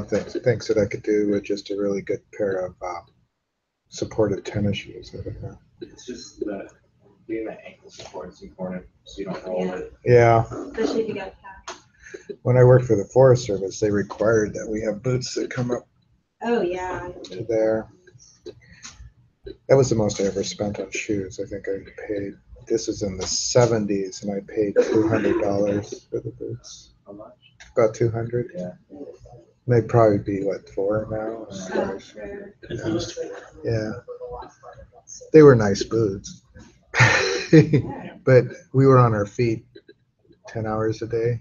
things that I could do with just a really good pair of supportive tennis shoes. It's just that doing the ankle support is important so you don't roll it. Yeah. Especially if you got calf. When I worked for the Forest Service, they required that we have boots that come up Oh yeah. to there. That was the most I ever spent on shoes. I think I paid. This is in the 70s, and I paid $200 for the boots. How much? About 200. Yeah. They'd probably be what, 4 now. Oh, sure. Yeah. They were nice boots, but we were on our feet 10 hours a day,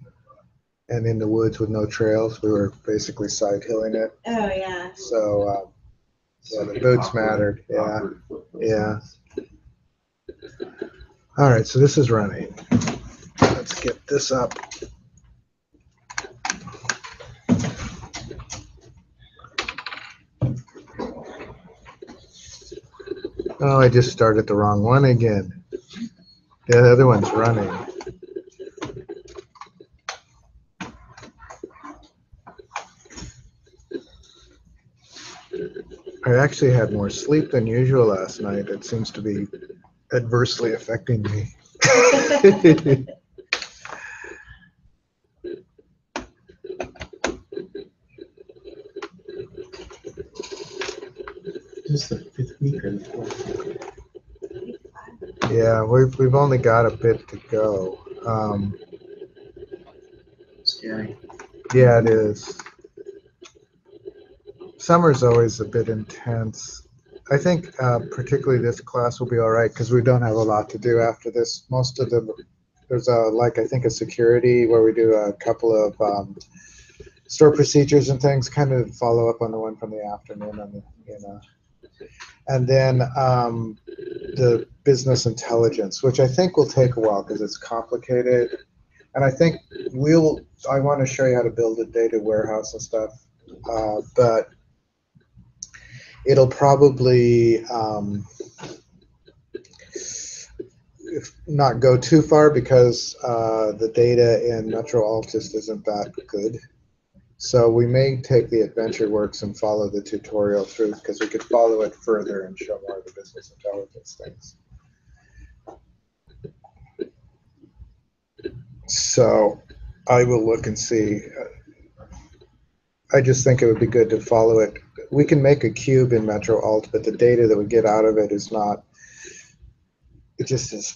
and in the woods with no trails. We were basically side hilling it. Oh yeah. So yeah, the boots mattered. Yeah. Yeah. All right, so this is running. Let's get this up. Oh, I just started the wrong one again. The other one's running. I actually had more sleep than usual last night. It seems to be adversely affecting me. Just the 5th week or the 4th week? Yeah, we've only got a bit to go. Scary. Yeah, it is. Summer's always a bit intense. I think particularly this class will be all right because we don't have a lot to do after this. Most of them, there's I think a security where we do a couple of store procedures and things, kind of follow up on the one from the afternoon, and then the business intelligence, which I think will take a while because it's complicated, and I think I want to show you how to build a data warehouse and stuff, but it'll probably not go too far because the data in MetroAlt just isn't that good. So we may take the AdventureWorks and follow the tutorial through because we could follow it further and show more of the business intelligence things. So I will look and see. I just think it would be good to follow it. We can make a cube in MetroAlt, but the data that we get out of it is not, it just is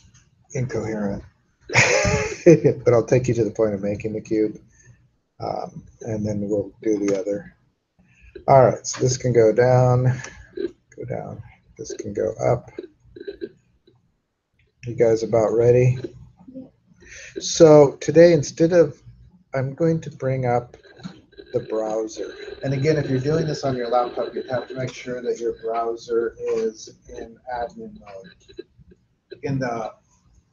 incoherent. But I'll take you to the point of making the cube, and then we'll do the other. All right, so this can go down. This can go up. You guys about ready? So today, I'm going to bring up the browser. And again, if you're doing this on your laptop, you'd have to make sure that your browser is in admin mode.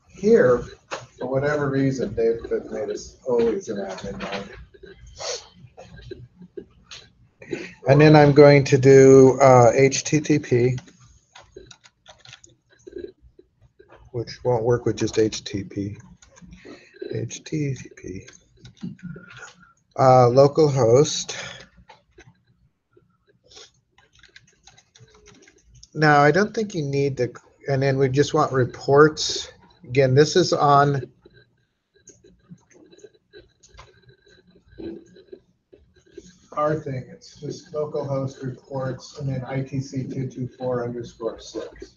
Here, for whatever reason, they've made us always in admin mode. And then I'm going to do HTTP, which won't work with just HTTP. HTTP. Localhost. Now, I don't think you need the, and then we just want reports. Again, this is on our thing. It's just localhost reports and then ITC224_6.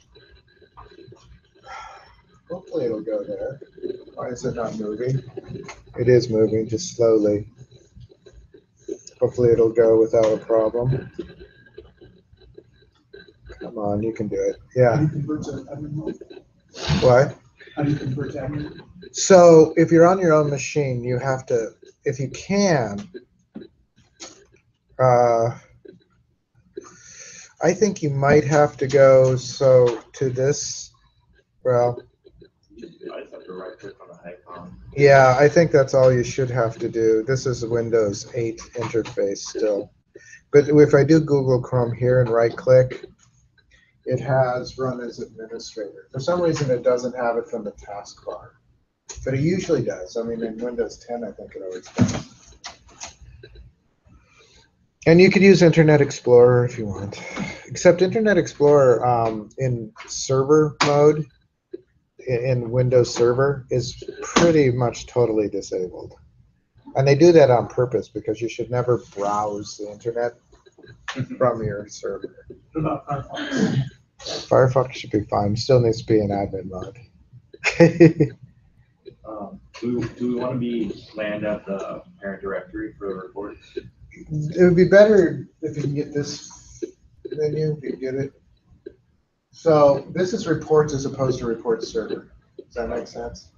Hopefully it'll go there. Why is it not moving? It is moving, just slowly. Hopefully it'll go without a problem. Come on, you can do it. Yeah. How do you convert to admin mode? What? How do you convert to admin? So if you're on your own machine, you have to, if you can, I think you might have to go to this. Well, I just have to right click on the icon. yeah, I think that's all you should have to do. This is a Windows 8 interface still. But if I do Google Chrome here and right click, it has run as administrator. For some reason, it doesn't have it from the taskbar, but it usually does. I mean, in Windows 10, I think it always does. And you could use Internet Explorer if you want. Except Internet Explorer in server mode, in Windows Server, is pretty much totally disabled. And they do that on purpose because you should never browse the internet from your server. What about Firefox? Firefox should be fine. Still needs to be in admin mode. Do we want to land at the parent directory for the reports? It would be better if you can get this menu, if you can get it. So this is reports as opposed to report server. Does that make sense?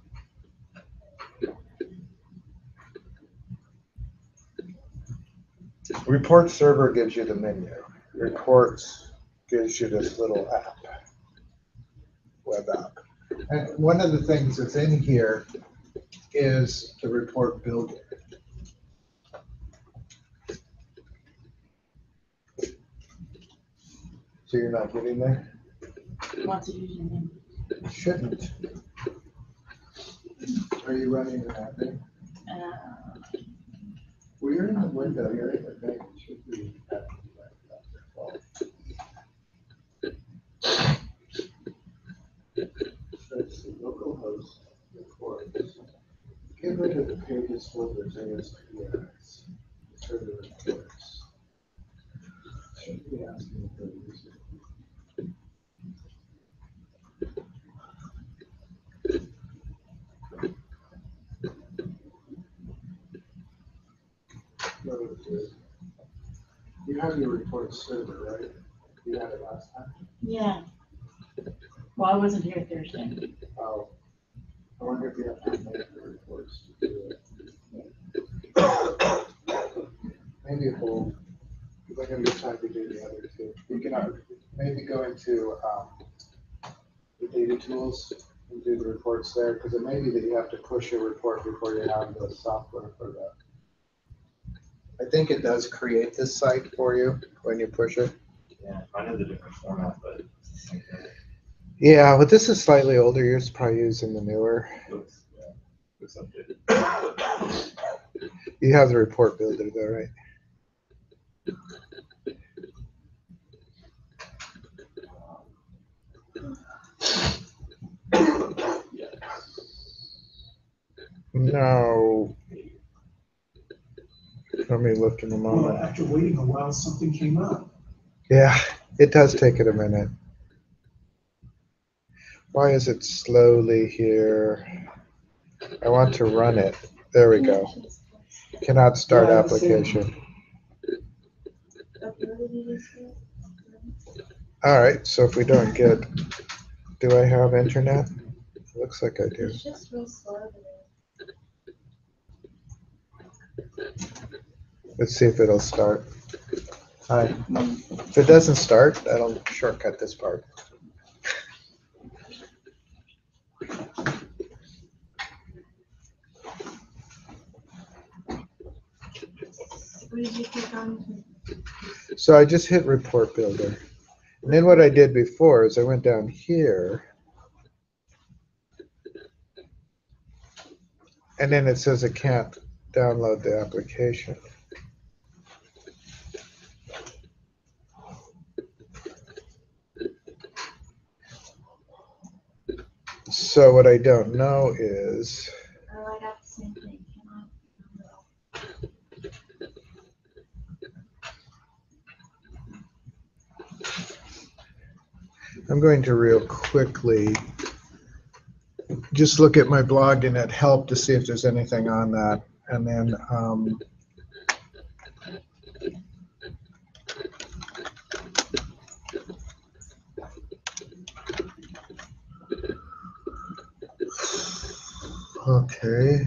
Report server gives you the menu. Reports gives you this little app, web app. And one of the things that's in here is the report builder. So you're not getting there? What's it using? Shouldn't. Are you running an admin? Well, you're in the window, you're in the thing, it should be admin by default. So it's the local host reports. Get rid of the pages, folders, ASPX. For the reports. Should be asking for the user. You have your report server, right? You had it last time? Yeah. Well, I wasn't here Thursday. Oh. I wonder if you have to make the reports to do it. Maybe it will, we're going to try to do the other two. You can maybe go into the data tools and do the reports there, because it may be that you have to push a report before you have the software for that. I think it does create this site for you when you push it. Yeah, I know the different format, but Yeah, but this is slightly older. You're probably using the newer. looks updated. You have the report builder though, right? No. Let me look in a Well, moment. after waiting a while, something came up. Yeah, it does take it a minute. Why is it slowly here? I want to run it. There we go. Cannot start Yeah, it's the same. application. All right, so if we don't get, do I have internet? Looks like I do. It's just real slow today. Let's see if it'll start. Hi. If it doesn't start, that'll shortcut this part. What did you click on? So I just hit report builder. And then what I did before is I went down here. And then it says it can't download the application. So what I don't know is, Oh, I got the same thing. I'm going to real quickly just look at my blog and at help to see if there's anything on that. And then okay.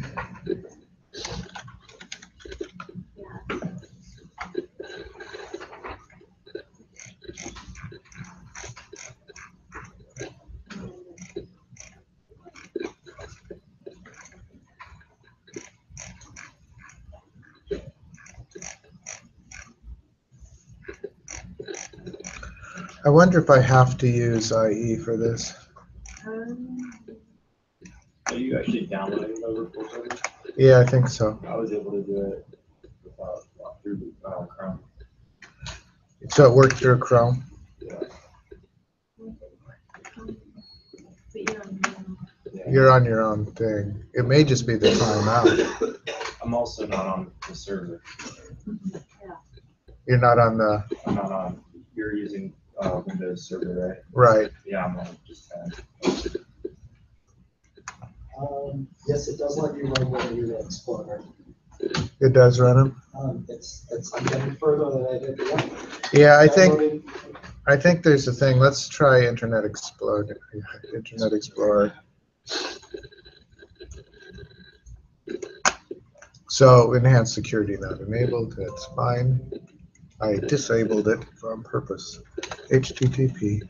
I wonder if I have to use IE for this. Are you actually downloading the reports already? Yeah, I think so. I was able to do it through Chrome. So it worked through Chrome? Yeah. But you're on your own. Yeah. You're on your own thing. It may just be the timeout. I'm also not on the server. You're not on the, I'm not on. You're using Windows Server, right? right. Yeah, I'm on just that. Yes, it does let you run one of your Explorer. It does run them? I'm getting further than I did the one. Yeah, I think, Downloading- I think there's a thing. Let's try Internet Explorer. Internet Explorer. So enhanced security not enabled. That's fine. I disabled it on purpose. HTTP.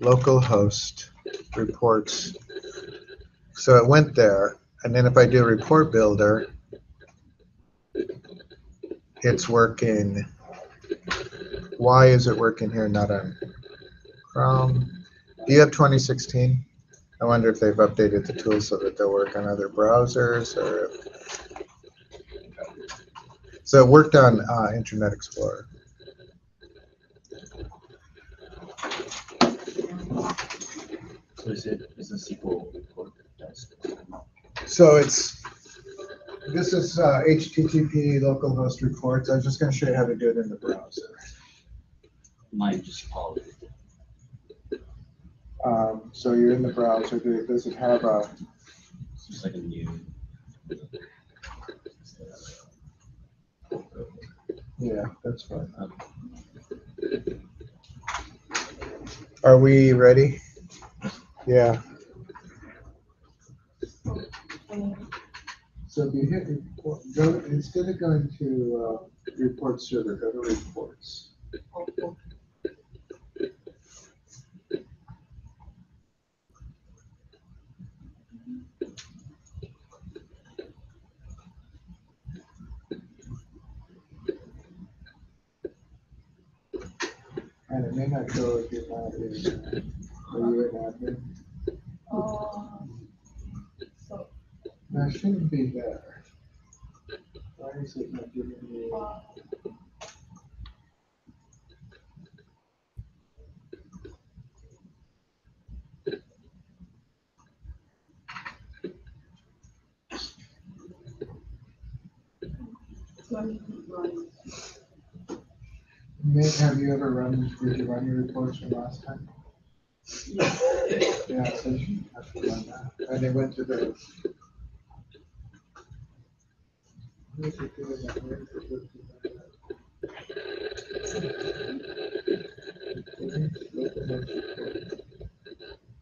Localhost reports. So it went there, and then if I do report builder, it's working. Why is it working here, not on Chrome? Do you have 2016? I wonder if they've updated the tools so that they'll work on other browsers, or if... So it worked on Internet Explorer. So is the SQL report does? So this is HTTP localhost reports. I was just going to show you how to do it in the browser. Mine just followed. So you're in the browser. Does it have a... It's just like a new. Yeah, that's fine. Are we ready? Yeah. So if you hit report, go, instead of going to report server, go to reports. And it may not go if you're not in, are you an admin? So, No, it shouldn't be there. Why is it not giving me? Have you ever did you run your reports from last time? Yeah, so you should have to run that. And they went to the. Where's it doing that? Where is it looking at that?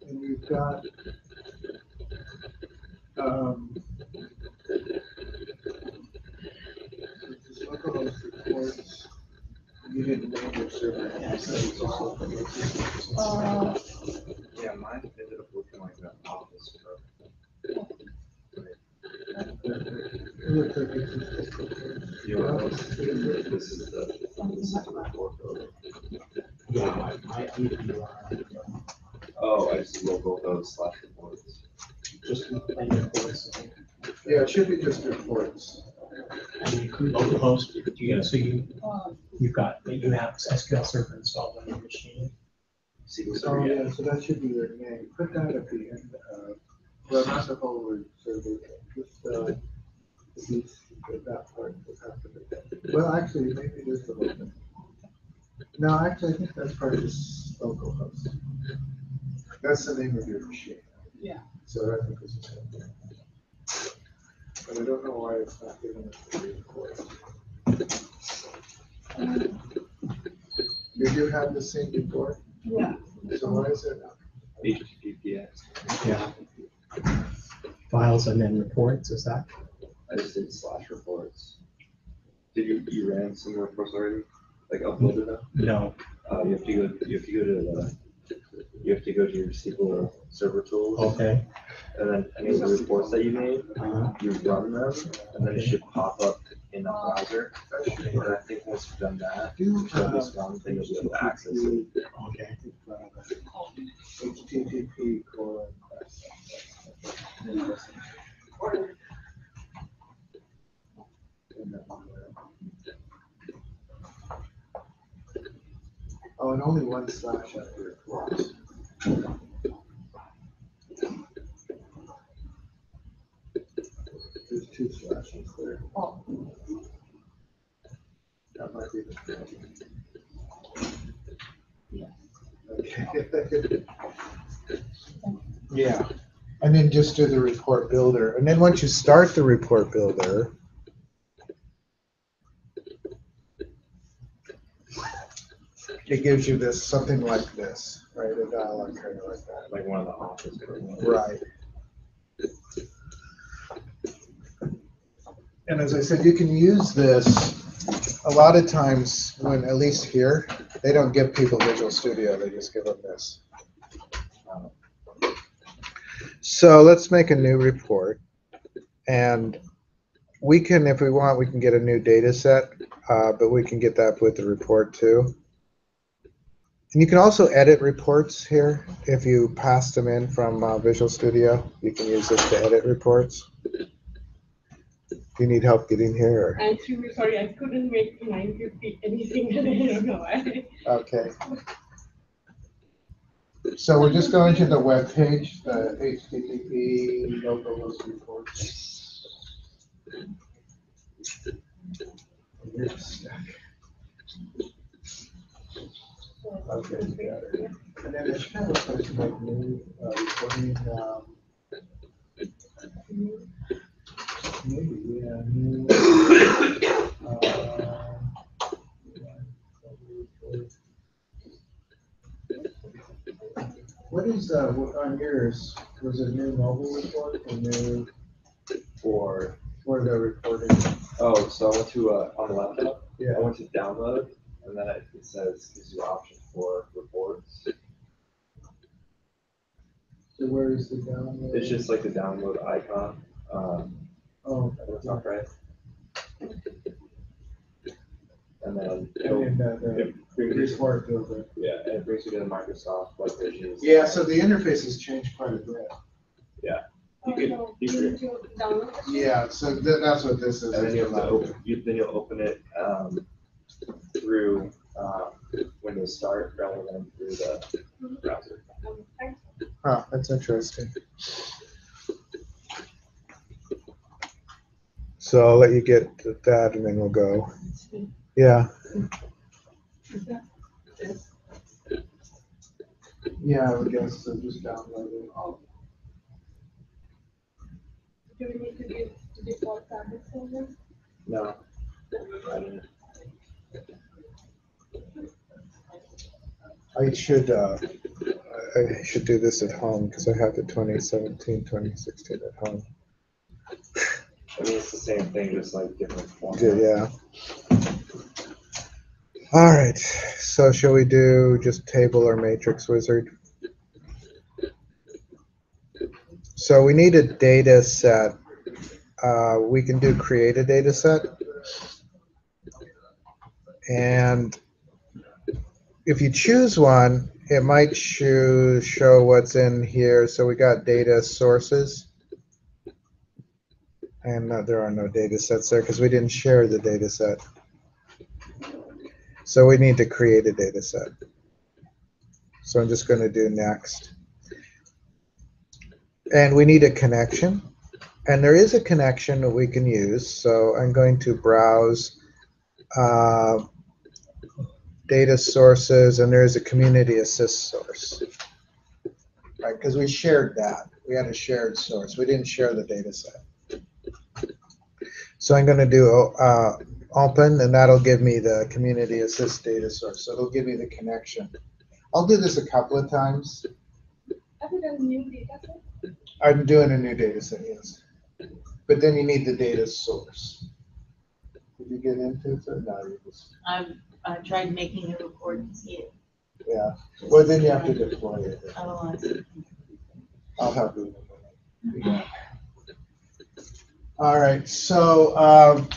And we've got, just localhost reports. You didn't name your server. Yeah, so it's all- Yeah, mine ended up looking like that office pro. It looks like it's just. You know, this is the report builder. Yeah, I need to be on. Oh, I see localhost/reports. Just plain reports. Yeah, it should be just reports. And you include localhost, so you have SQL Server installed on your machine. SQL Oh, Server, yeah. yeah, so that should be your name. Put that at the end. Well, not the whole word, server, just, that part will have to be. Well, actually, maybe it is the whole thing. No, actually, I think that's part of this localhost. That's the name of your machine. Yeah. So I think this is it. But I don't know why it's not giving us the report. You do have the same report? yeah. So why is it not? HTTPS. Yeah. Files and then reports, is that? I just did /reports. Did you ran some reports already? Like uploaded them? No. You have to go to your SQL Server tools, Okay. and then any of the reports that you made, you run them, and then it should pop up in a browser. And I think once you've done that, there'll be some thing that you'll be able to access it. Okay. HTTP colon. Oh, and only one slash after reports. There's two slashes there. Oh, That might be the problem. yeah. Okay. Yeah, and then just do the report builder. And then once you start the report builder, it gives you this, something like this, right? A dialogue kind of like that. Like one of the office programs. Right. And as I said, you can use this a lot of times when, at least here, they don't give people Visual Studio, they just give them this. So let's make a new report. And we can, if we want, we can get a new data set, but we can get that with the report too. And you can also edit reports here. If you pass them in from Visual Studio, you can use this to edit reports. Do you need help getting here? Or? I'm super sorry, I couldn't make 950 anything, and I don't know why. Okay. So we're just going to the web page, the HTTP local host reports. You're stuck. Okay, got it. And then it's kind of supposed to make new reporting. Maybe, yeah. New, what is on yours? Was it new mobile report or new for the reporting? Oh, so I went to, on the laptop, Yeah. I went to download, and then it says, gives you an option for reports. So where is the download? It's just like the download icon, Oh, at the top right. And then, and then the it brings you, report builder. yeah, and it brings you to the Microsoft web pages. Yeah, so the interface has changed quite a bit. You could, So, you you could, need to download it? Yeah, so that's what this is. and then you have to open, then you'll open it, through, Windows Start rather than through the browser. Thanks. Oh, that's interesting. So I'll let you get that and then we'll go. Yeah. Is that this? Yeah, I would guess so. Just download it. Do we need to give the default tablet folder? No, I didn't. I should do this at home because I have the 2017, 2016 at home. I mean, it's the same thing, just like different format. Yeah. All right. So shall we do just table or matrix wizard? So we need a data set. We can do create a data set. And if you choose one, it might show what's in here. So we got data sources. And there are no data sets there because we didn't share the data set. So we need to create a data set. So I'm just going to do next. And we need a connection. And there is a connection that we can use. So I'm going to browse data sources, and there is a community assist source. Right, because we shared that. We had a shared source. We didn't share the data set. So I'm going to do open, and that'll give me the community assist data source. So it'll give me the connection. I'll do this a couple of times. Have you done new data set? I'm doing a new data set, yes. But then you need the data source. Did you get into it? Or no, you just, I tried making a report to see it. yeah. Well, then you have to deploy it. Otherwise, I'll help you. All right, so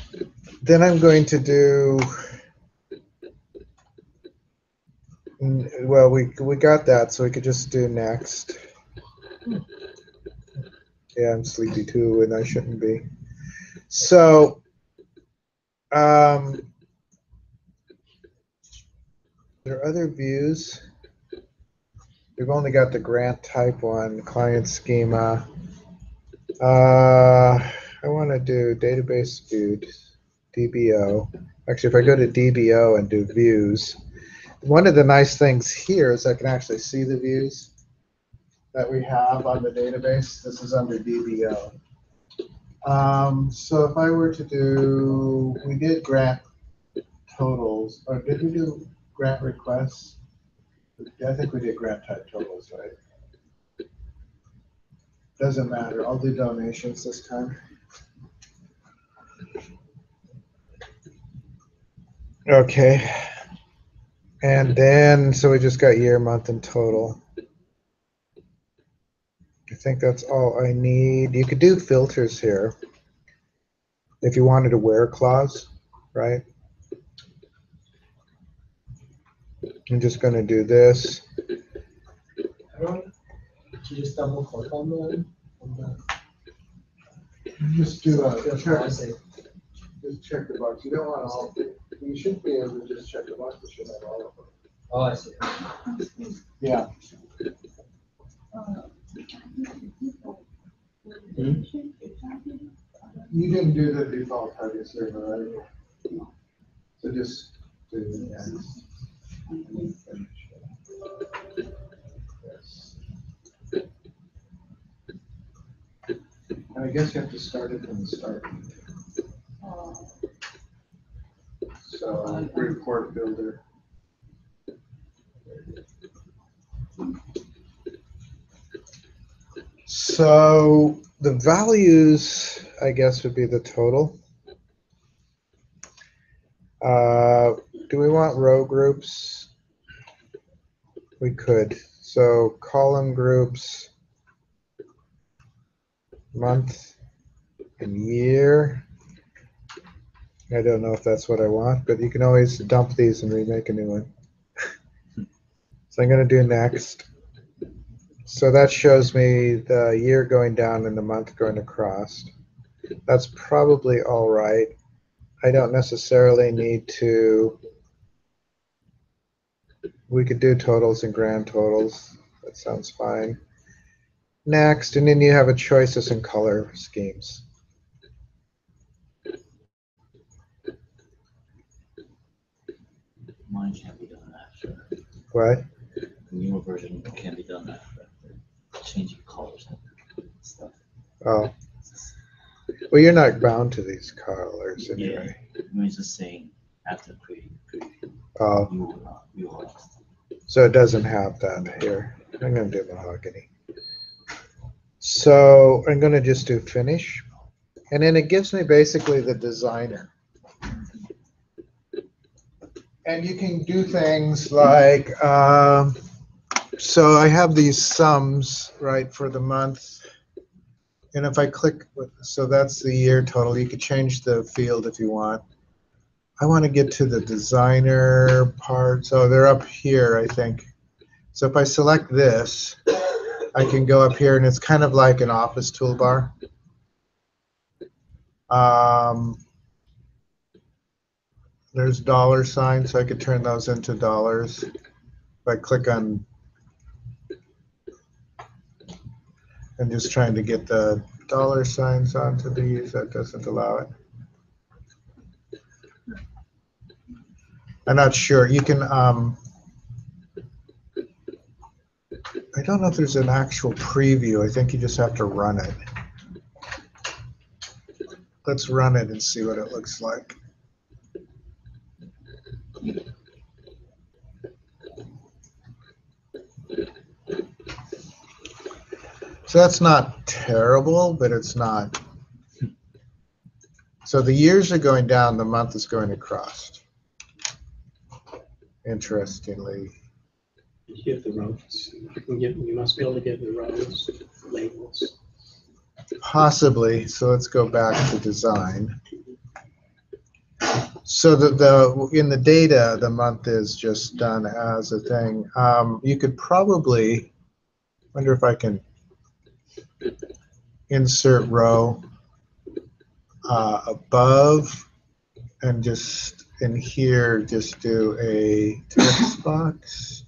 then I'm going to do, well, we got that, so we could just do next. Yeah, I'm sleepy too, and I shouldn't be. So, there are other views? We've only got the grant type one, client schema. I want to do database viewed, DBO. Actually, if I go to DBO and do views, one of the nice things here is I can actually see the views that we have on the database. This is under DBO. So if I were to do, we did grant totals, or did we do grant requests? I think we did grant type totals, right? Doesn't matter. I'll do donations this time. Okay. And then, so we just got year, month, and total. I think that's all I need. You could do filters here if you wanted a where clause, right? I'm just going to do this. You just double click on the Just do a check. I say, Just check the box. You don't want all. You should be able to just check the box. You should have all of them. oh, I see. Yeah. You didn't do the default target server, right? So just do next. Yes. And I guess you have to start it from the start. So report builder. So the values, I guess, would be the total. Do we want row groups? We could. So column groups, month and year. I don't know if that's what I want, but you can always dump these and remake a new one. So I'm going to do next. So that shows me the year going down and the month going across. That's probably all right. I don't necessarily need to. We could do totals and grand totals. That sounds fine. Next, and then you have a choices in color schemes. Mine can't be done after. What? The newer version can be done after changing colors and stuff. Oh. Well, you're not bound to these colors anyway. Yeah, I mean, it's just saying after creating Oh. you host. So it doesn't have that here. I'm going to do mahogany. So I'm going to just do finish. And then it gives me basically the designer. And you can do things like, so I have these sums, right, for the month. And if I click, so that's the year total. You could change the field if you want. I want to get to the designer part. So they're up here, I think. So if I select this, I can go up here, and it's kind of like an office toolbar. There's dollar signs, so I could turn those into dollars. If I click on, I'm just trying to get the dollar signs onto these. That doesn't allow it. I'm not sure. You can, I don't know if there's an actual preview. I think you just have to run it. Let's run it and see what it looks like. So that's not terrible, but it's not. So the years are going down, the month is going across. Interestingly. You get the rows. You must be able to get the rows labels. Possibly. So let's go back to design. So the in the data, the month is just done as a thing. You could probably, wonder if I can insert row above and just in here, just do a text box.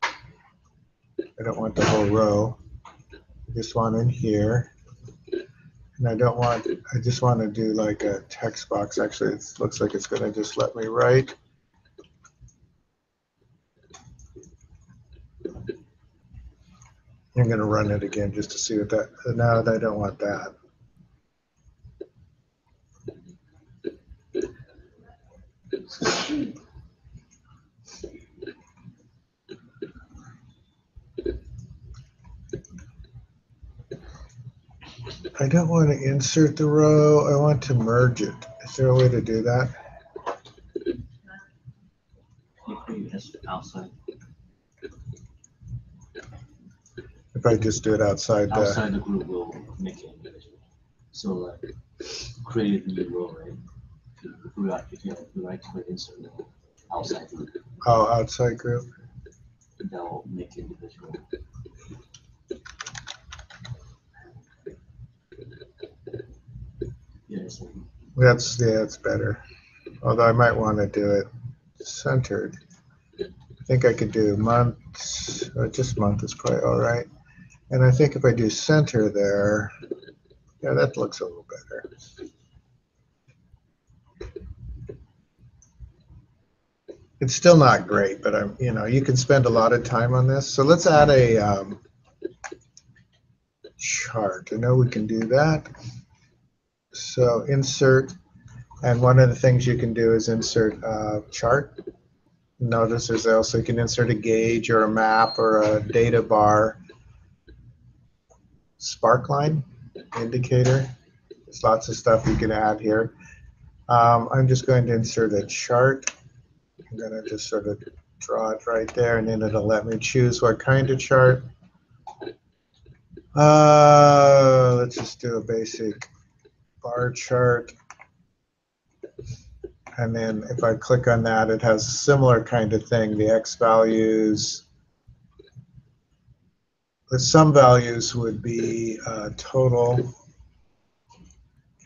I don't want the whole row. I just want in here. And I just want to do like a text box. Actually, it looks like it's going to just let me write. I'm going to run it again just to see what that, no, I don't want that. I don't want to insert the row. I want to merge it. Is there a way to do that? You put it as outside, If I just do it outside the, outside the group will make it individual. So like, create a new row, right? If you like to insert row outside group, oh, outside group. that will make individual. Yeah, so That's better. Although I might want to do it centered. I think I could do month, or just month is probably all right. And I think if I do center there, yeah, that looks a little better. It's still not great, but you can spend a lot of time on this. So let's add a chart. I know we can do that. So insert, and one of the things you can do is insert a chart. Notice there's also, you can insert a gauge or a map or a data bar. Sparkline indicator. There's lots of stuff you can add here. I'm just going to insert a chart. I'm going to just sort of draw it right there, and then it'll let me choose what kind of chart. Let's just do a basic bar chart. And then if I click on that, it has a similar kind of thing, the X values. But some values would be total,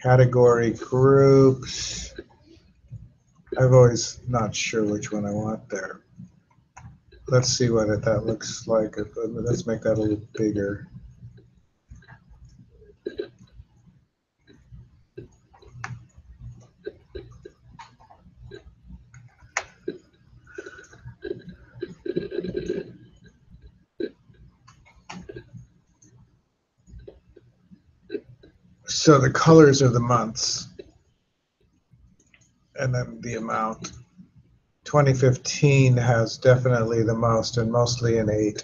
category, groups. I'm always not sure which one I want there. Let's see what that looks like. Let's make that a little bigger. So the colors are the months, and then the amount. 2015 has definitely the most, and mostly an 8.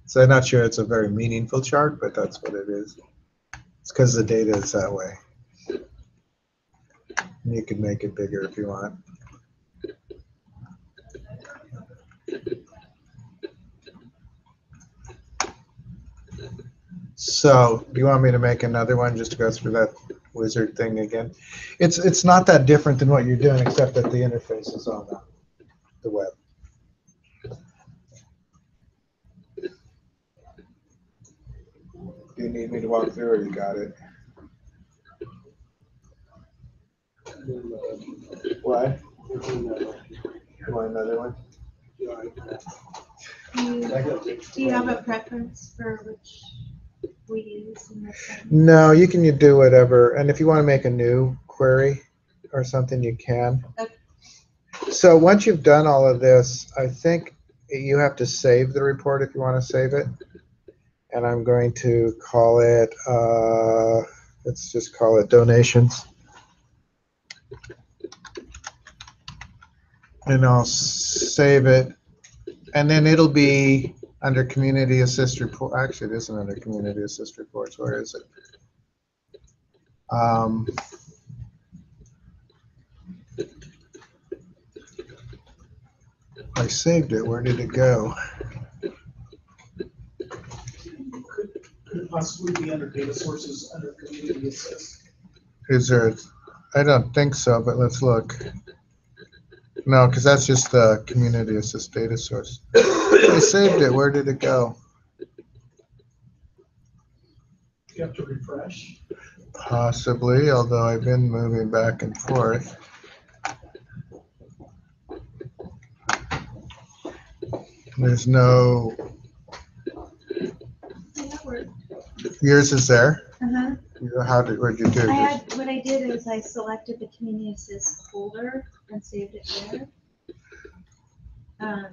So I'm not sure it's a very meaningful chart, but that's what it is. It's because the data is that way. And you can make it bigger if you want. So do you want me to make another one just to go through that wizard thing again? It's not that different than what you're doing, except that the interface is on the web. Do you need me to walk through, or you got it? What? You want another one? Do you have a preference for which we use in this one? No, you can do whatever. And if you want to make a new query or something, you can. Okay. So once you've done all of this, I think you have to save the report if you want to save it. And I'm going to call it, let's just call it donations. And I'll save it. And then it'll be under Community Assist Report. Actually, it isn't under Community Assist Reports. Where is it? I saved it. Where did it go? Could it possibly be under data sources, under community assist? Is there? I don't think so, but let's look. No, because that's just the Community Assist data source. I saved it. Where did it go? You have to refresh. Possibly, although I've been moving back and forth. There's no, That worked. yours is there? Uh-huh. What'd you do? What I did is I selected the community assist folder and saved it there. When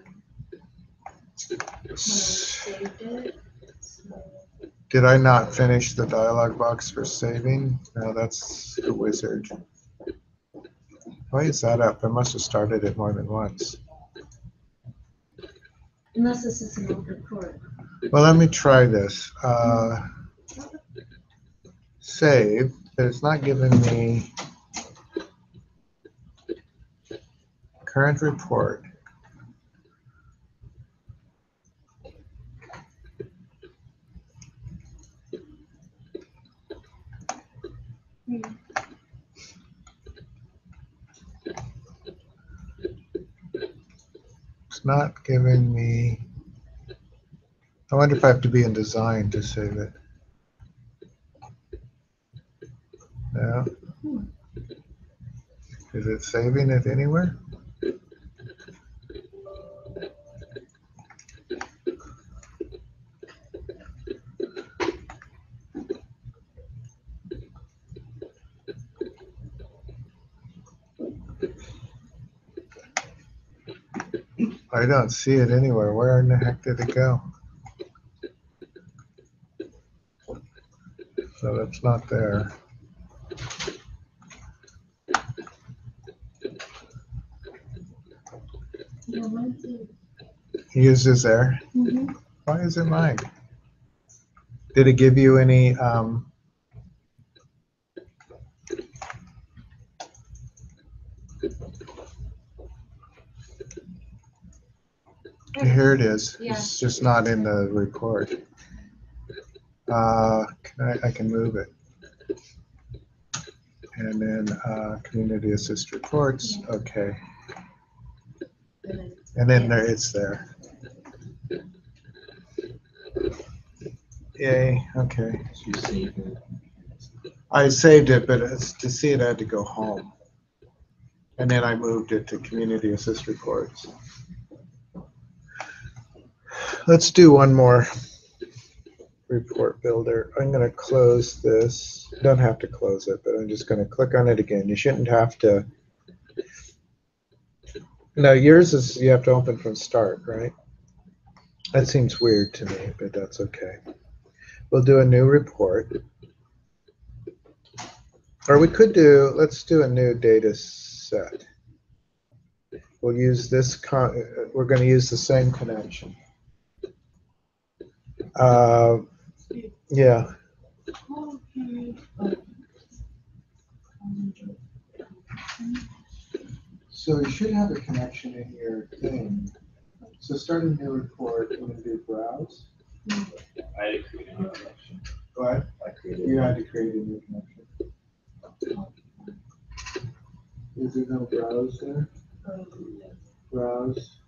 I saved it, so Did I not finish the dialog box for saving? No, that's the wizard. Why is that up? I must have started it more than once. unless this is an old report. Well, let me try this. Save, but it's not giving me current report. It's not giving me. I wonder if I have to be in design to save it. No. Is it saving it anywhere? I don't see it anywhere. Where in the heck did it go? So that's not there. Yeah, mine too. Use is there. Mhm. Why is it mine? Did it give you any? Here it is. Yeah. It's just not in the report. I can move it. And then community assist reports. Okay. And then there it's there. Yay. Okay. So you save it. I saved it, but to see it, I had to go home. And then I moved it to community assist reports. Let's do one more report builder. I'm going to close this. Don't have to close it, but I'm just going to click on it again. You shouldn't have to. No, yours is you have to open from start, right? That seems weird to me, but that's okay. We'll do a new report. Or we could do, let's do a new data set. We'll use this, we're going to use the same connection. Yeah. So you should have a connection in your thing. So start a new report. We're going to do browse. I had to create a new connection. What? I created. You had to create a new connection. Is there no browse there? Browse,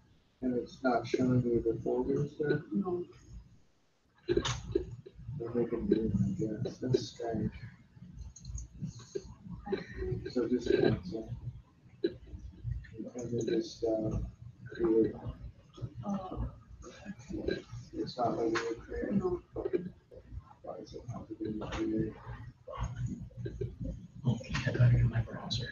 and it's not showing you the folders there? No. They're making new, I guess. That's strange. So just cancel. And then just create. It's not letting you create. No. Why is it not letting you create? Oh, I got it in my browser.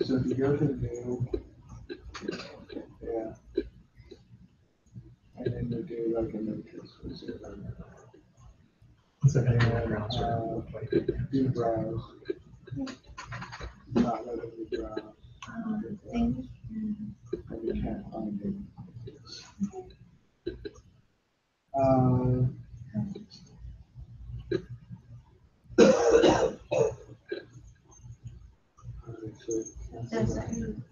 So if you go to new, yeah, and then you do like a matrix. Once I got it in my browser. Do browse. Not letting you browse. Thing. And you can't find it. Does that mean?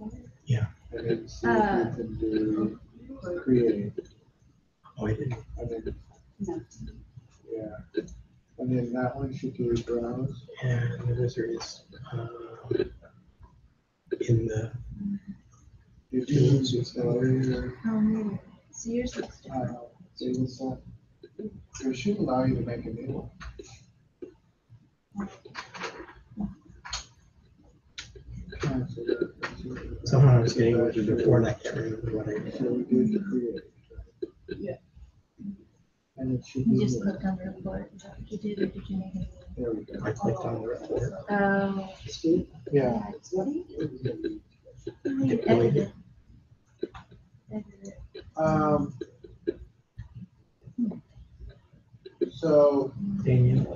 And then see if you can do create. Oh, I didn't. And then, No. yeah. And then that one should do browse. And the wizard is in the. Did you use your failure? Oh, no. So yours looks different. Data set? It should allow you to make a new one. was getting with you before, and I can't remember what I did. And it should You be just here. click on the report. Is that what you did, or did you make it? There we go. I clicked on the report. Oh. Yeah. Edit it. Edit it. So, Damien, did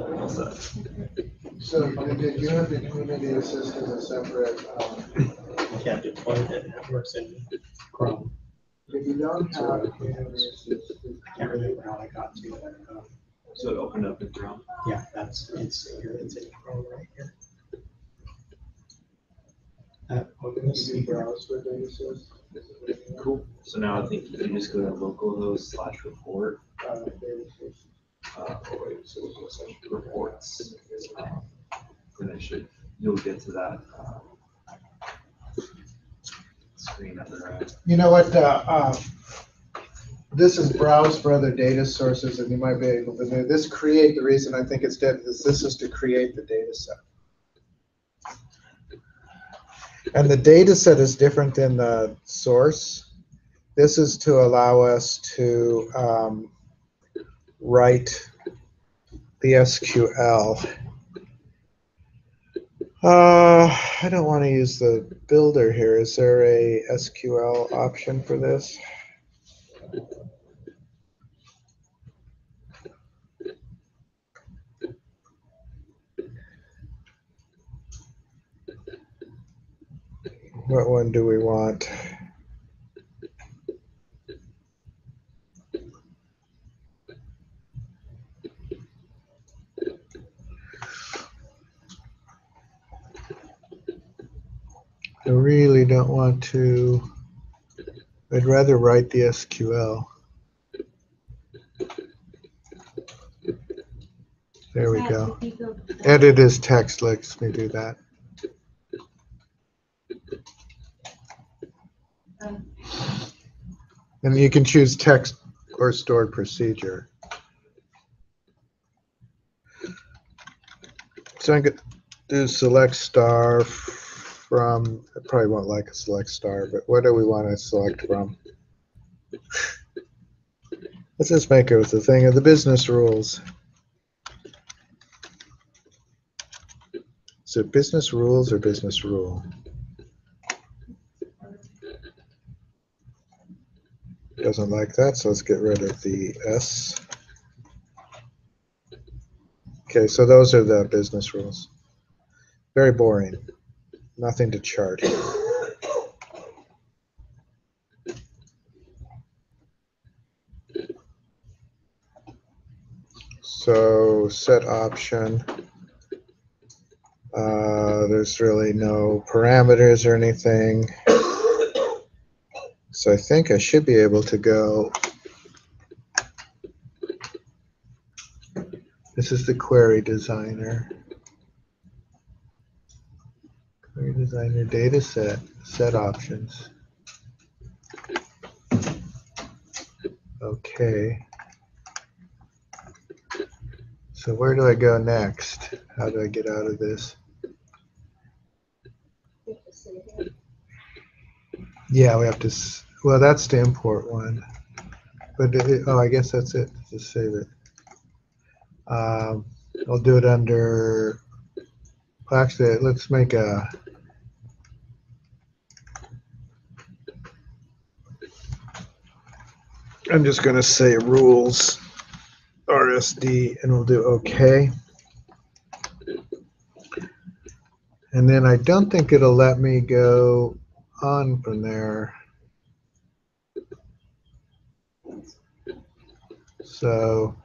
you have the community assist as a separate, I can't deploy that networks in Chrome. if you don't have community assist, I can't remember how I got to it. So it opened up in Chrome. Yeah, it's here, it's in Chrome right here. Open you this. can browse with data assist. Cool. So now I think you just go to localhost/report. Data assist. Reports. And you'll get to that screen at the right. You know what, this is browse for other data sources, and you might be able to do this. The reason I think it's dead is this is to create the data set. And the data set is different than the source. This is to allow us to write the SQL. I don't want to use the builder here. Is there a SQL option for this? What one do we want? I really don't want to. I'd rather write the SQL. There we go. Edit as text lets me do that. And you can choose text or stored procedure. So I'm going to do select star from, I probably won't like a select star, but what do we want to select from? Let's just make it with the thing of the business rules. Is it business rules or business rule? Doesn't like that, so let's get rid of the S. Okay, so those are the business rules. Very boring. Nothing to chart. So set option. There's really no parameters or anything. So I think I should be able to go. This is the query designer. Query designer data set options. Okay. So where do I go next? How do I get out of this? Yeah, we have to, well, that's the import one. But, oh, I guess that's it. Just save it. I'll do it under, well, actually, let's make a, I'm just going to say rules RSD and we'll do OK. And then I don't think it'll let me go on from there. So,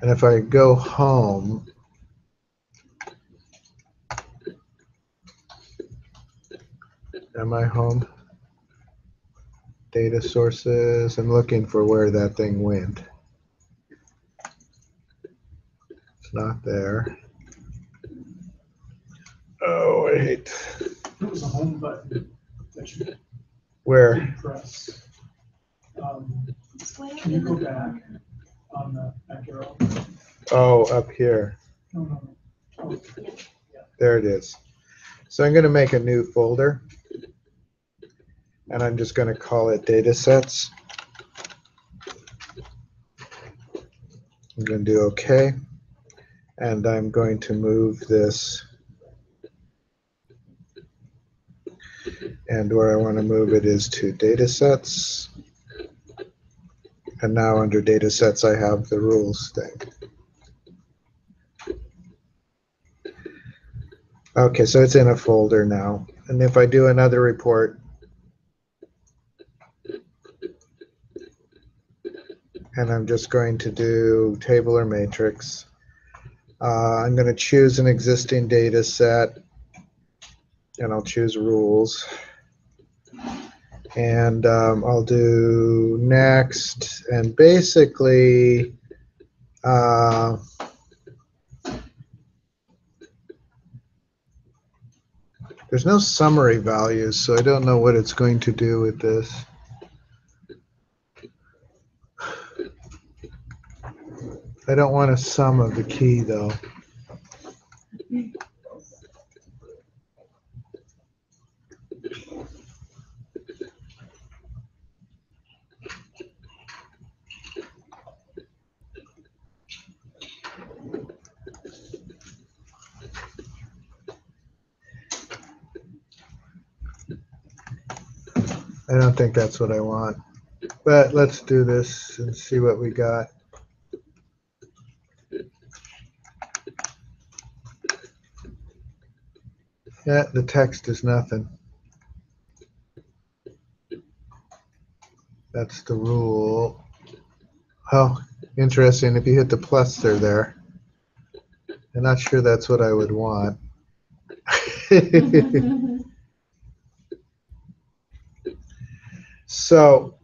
and if I go home, am I home? Data sources, I'm looking for where that thing went. It's not there. Oh, I hate. There was a home button that you Where? didn't press. Can you go back on the back arrow? Oh, up here. No. Oh, There it is. So I'm going to make a new folder. and I'm just going to call it data sets. I'm going to do OK, and I'm going to move this, and where I want to move it is to data sets. And now under data sets, I have the rules thing. Okay, so it's in a folder now. And if I do another report, and I'm just going to do table or matrix, I'm going to choose an existing data set, and I'll choose rules. And I'll do next, and basically, there's no summary values, so I don't know what it's going to do with this. I don't want a sum of the key, though. I don't think that's what I want. But let's do this and see what we got. Yeah, the text is nothing. That's the rule. Oh, interesting. If you hit the plus, they're there. I'm not sure that's what I would want. So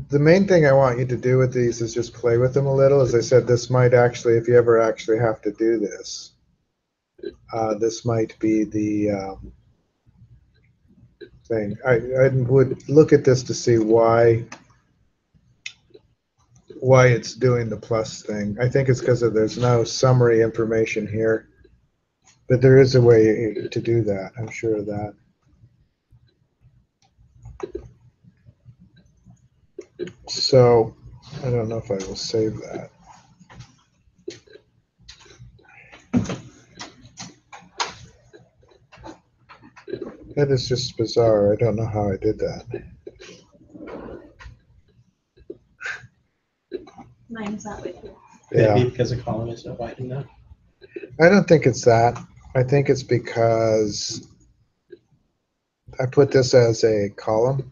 the main thing I want you to do with these is just play with them a little. As I said, this might actually, if you ever actually have to do this, this might be the thing. I would look at this to see why it's doing the plus thing. I think it's because there's no summary information here, but there is a way to do that. I'm sure of that. So I don't know if I will save that. That is just bizarre. I don't know how I did that. Mine's not with you. Yeah. Maybe because the column is not wide enough. I don't think it's that. I think it's because I put this as a column,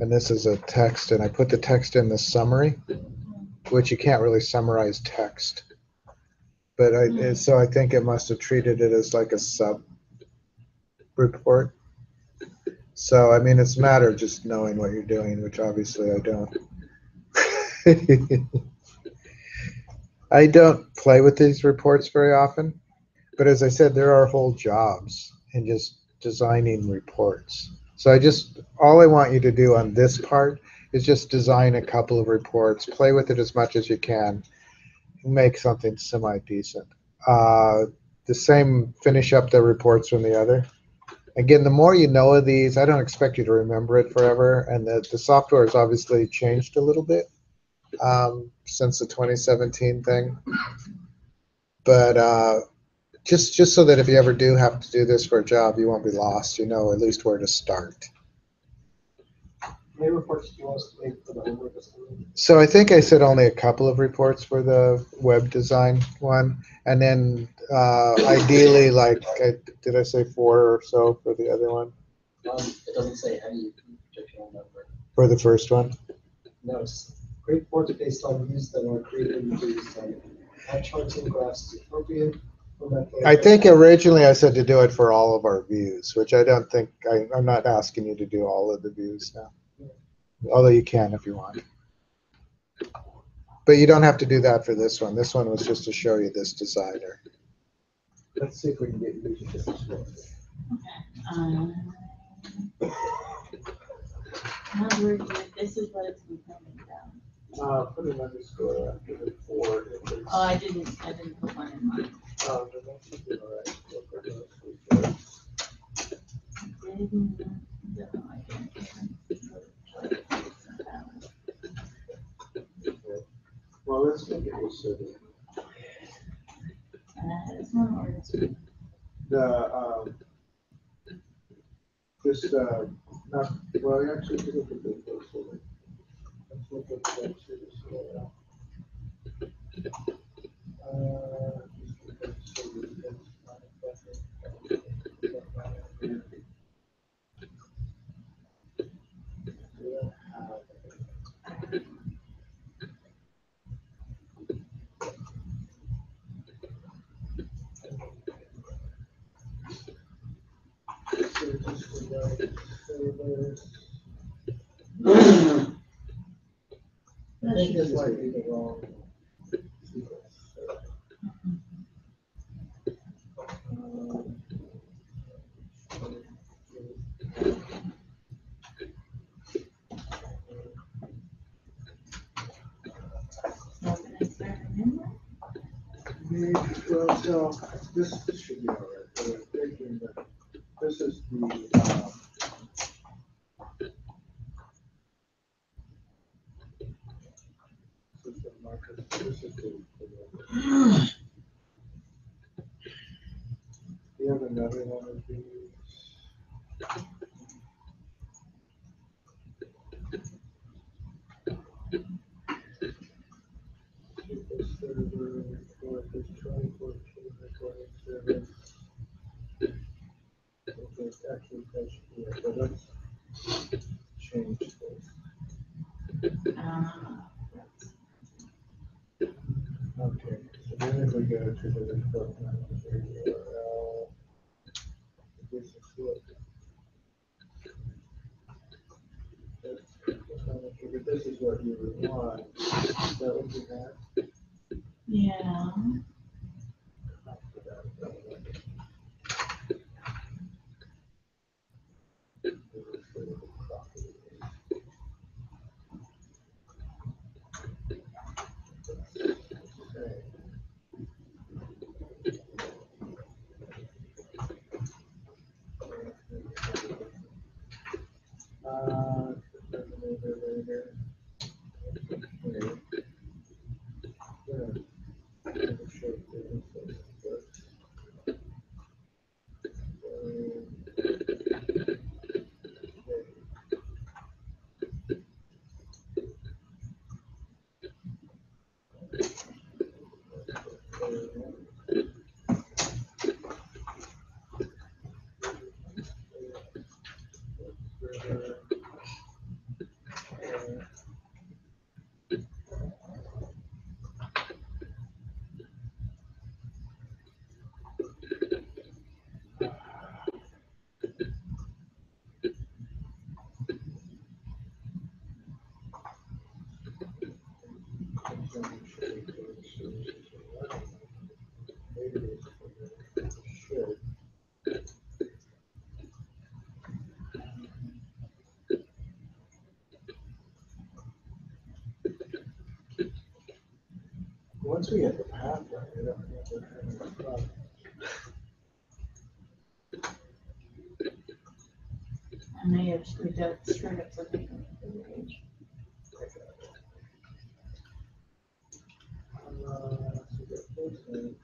and this is a text, and I put the text in the summary, which you can't really summarize text. But so I think it must have treated it as like a sub report. So, I mean, it's a matter of just knowing what you're doing, which obviously I don't. I don't play with these reports very often, but as I said, there are whole jobs in just designing reports. So all I want you to do on this part is just design a couple of reports, play with it as much as you can, make something semi-decent. The same, finish up the reports from the other. Again, the more you know of these, I don't expect you to remember it forever, and the software has obviously changed a little bit since the 2017 thing. But just so that if you ever do have to do this for a job, you won't be lost. You know at least where to start. How many reports do you want us to make for the homework assignment? So I think I said only a couple of reports for the web design one, and then ideally, like, did I say 4 or so for the other one? It doesn't say any particular number. For the first one? No, it's create reports based on views that are created in the design. Add charts and graphs is appropriate. I think originally I said to do it for all of our views, which I don't think, I'm not asking you to do all of the views now. Although you can if you want. But you don't have to do that for this one. This one was just to show you this designer. Let's see if we can get you to this. This is what it's been coming down. Put an underscore after the 4. Oh, I didn't put one in mine. Then that should be all right. No, I didn't. server. This one or this one? Just, not, well, actually, if you look at the server. Let's look at the server. Just look at the server, that's not exactly- We don't have- So just go back to servers. I think this might be the wrong. sequence. Well, so this should be all right, but I'm thinking that this is the, system market, this is the. We have another one of these. Super server, for this 2014 recording service. Okay, actually, that should be it, but let's change this. Okay, so then if we go to the report manager URL, this is what. This is what you would want. Is that what you have? Yeah. Once we get the path right, we don't have to have any problem. I may have screwed up something on the page. So we got postmates.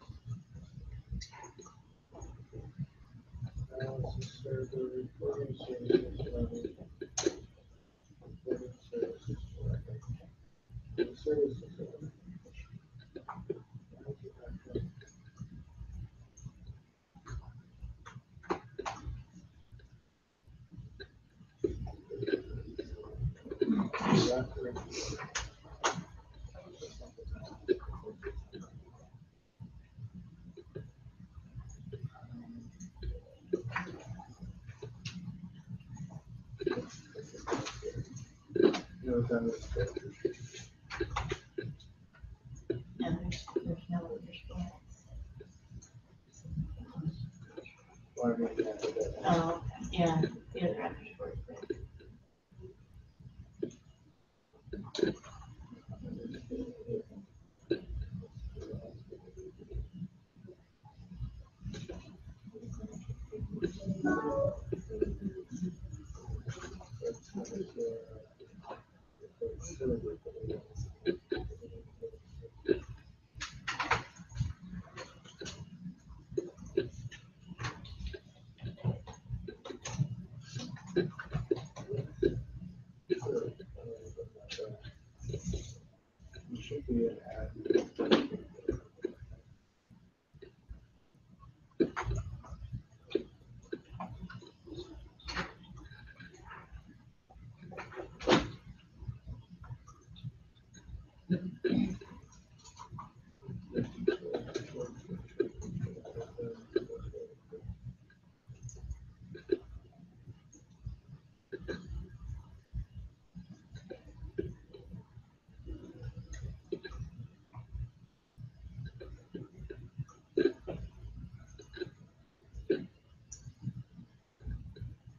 Analysis server, reporting services running. Reporting services running. Services running. No, it's on this page. Yeah, there's no response. Why do we have that? Oh, yeah, the other underscore.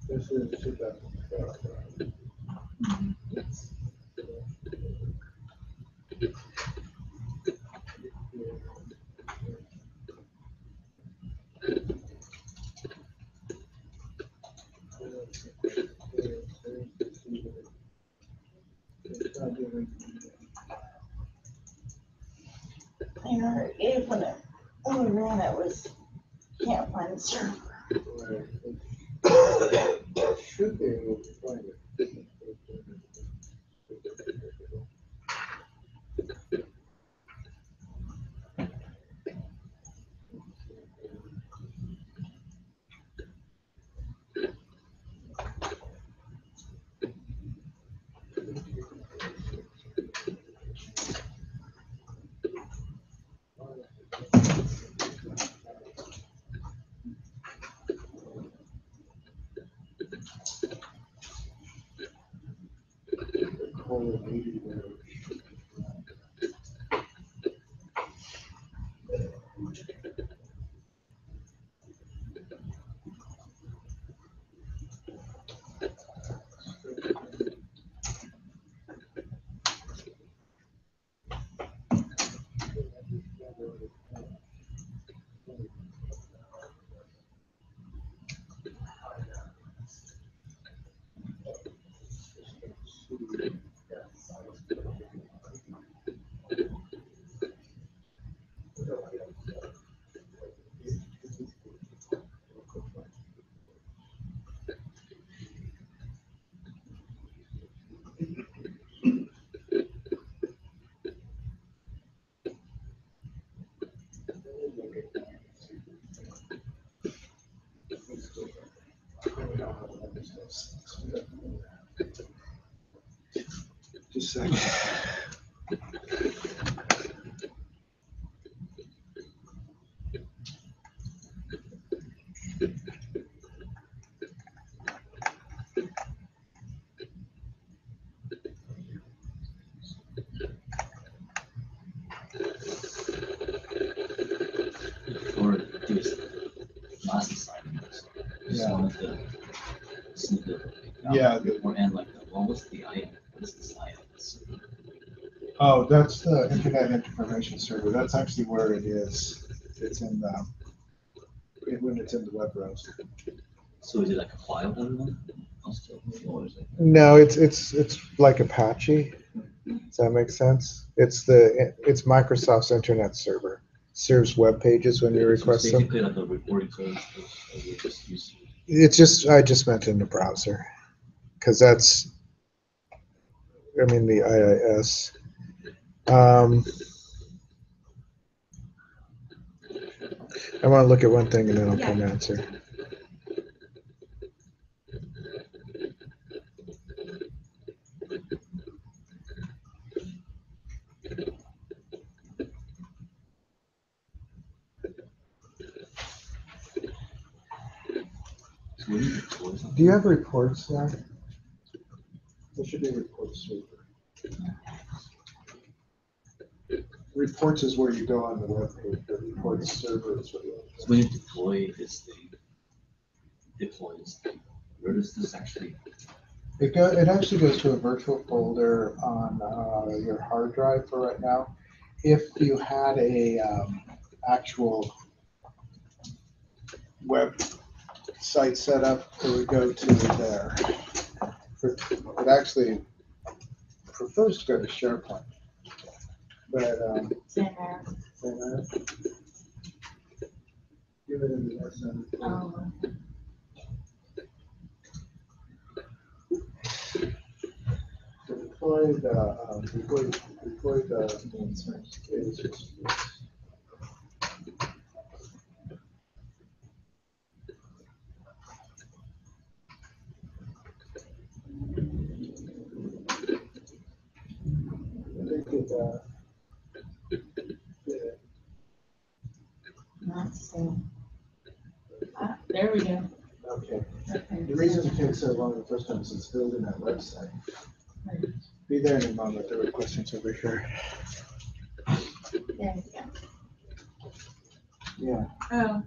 This is 2012. Yeah, Abe, when we ran it was, can't find the server. Should be able to find it. Just a second. For this last assignment, just Yeah. wanted to see the. Yeah. Or and like, what was the item, what is this item? Oh, that's the Internet Information Server. That's actually where it is. It's in the, when it's in the web browser. So is it like a file one? Or is it? No, it's like Apache. Does that make sense? It's Microsoft's Internet Server. Serves web pages when you So it's request them. basically like a reporting service that we just use. I just meant in the browser. Because that's, I mean, the IIS. I want to look at one thing and then I'll come answer. So we need to deploy something. Do you have reports now? There should be a report server. Reports is where you go on the web page. The report server is what you So when you deploy this thing, where does this actually? It actually goes to a virtual folder on your hard drive for right now. If you had a actual web site set up, it would go to there. It actually prefers to go to SharePoint. But Same there. give it in the SM. Deployed before you before the data source. They could, yeah. Not the same. Ah, there we go. Okay. Okay. The reason it takes so long the first time is it's building that website. Be there in a moment. There were questions over here. There we go. Yeah. Oh.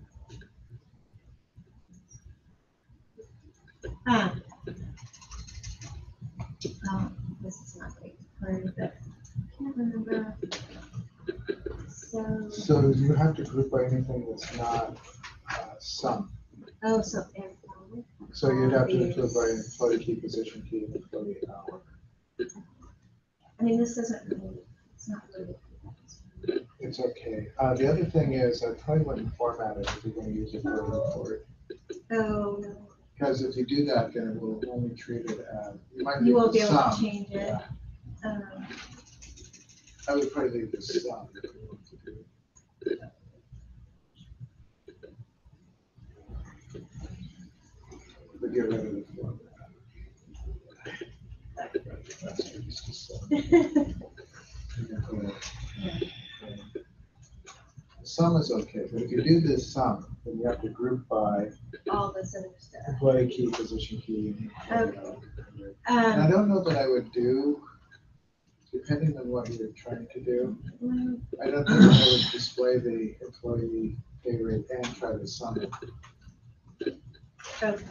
Ah. Oh, this is not great for you, but I can't remember. So, So you have to group by anything that's not sum. oh, so employee. So you'd have to include by employee key, position key, and employee hour. I mean, this doesn't really, it's not really. It's okay. The other thing is I probably wouldn't format it if you're going to use it for a report. Oh, no. Because if you do that, then it will only treat it as, you might You leave won't the be able to sum. change it. Yeah. I would probably leave the sum. But get rid of the format. That's just a sum. Sum is okay, but if you do this sum, then you have to group by All this other stuff. employee key, position key. And I Um, don't know that I would do, depending on what you're trying to do, mm, I don't think I would display the employee pay rate and try to sum it. okay,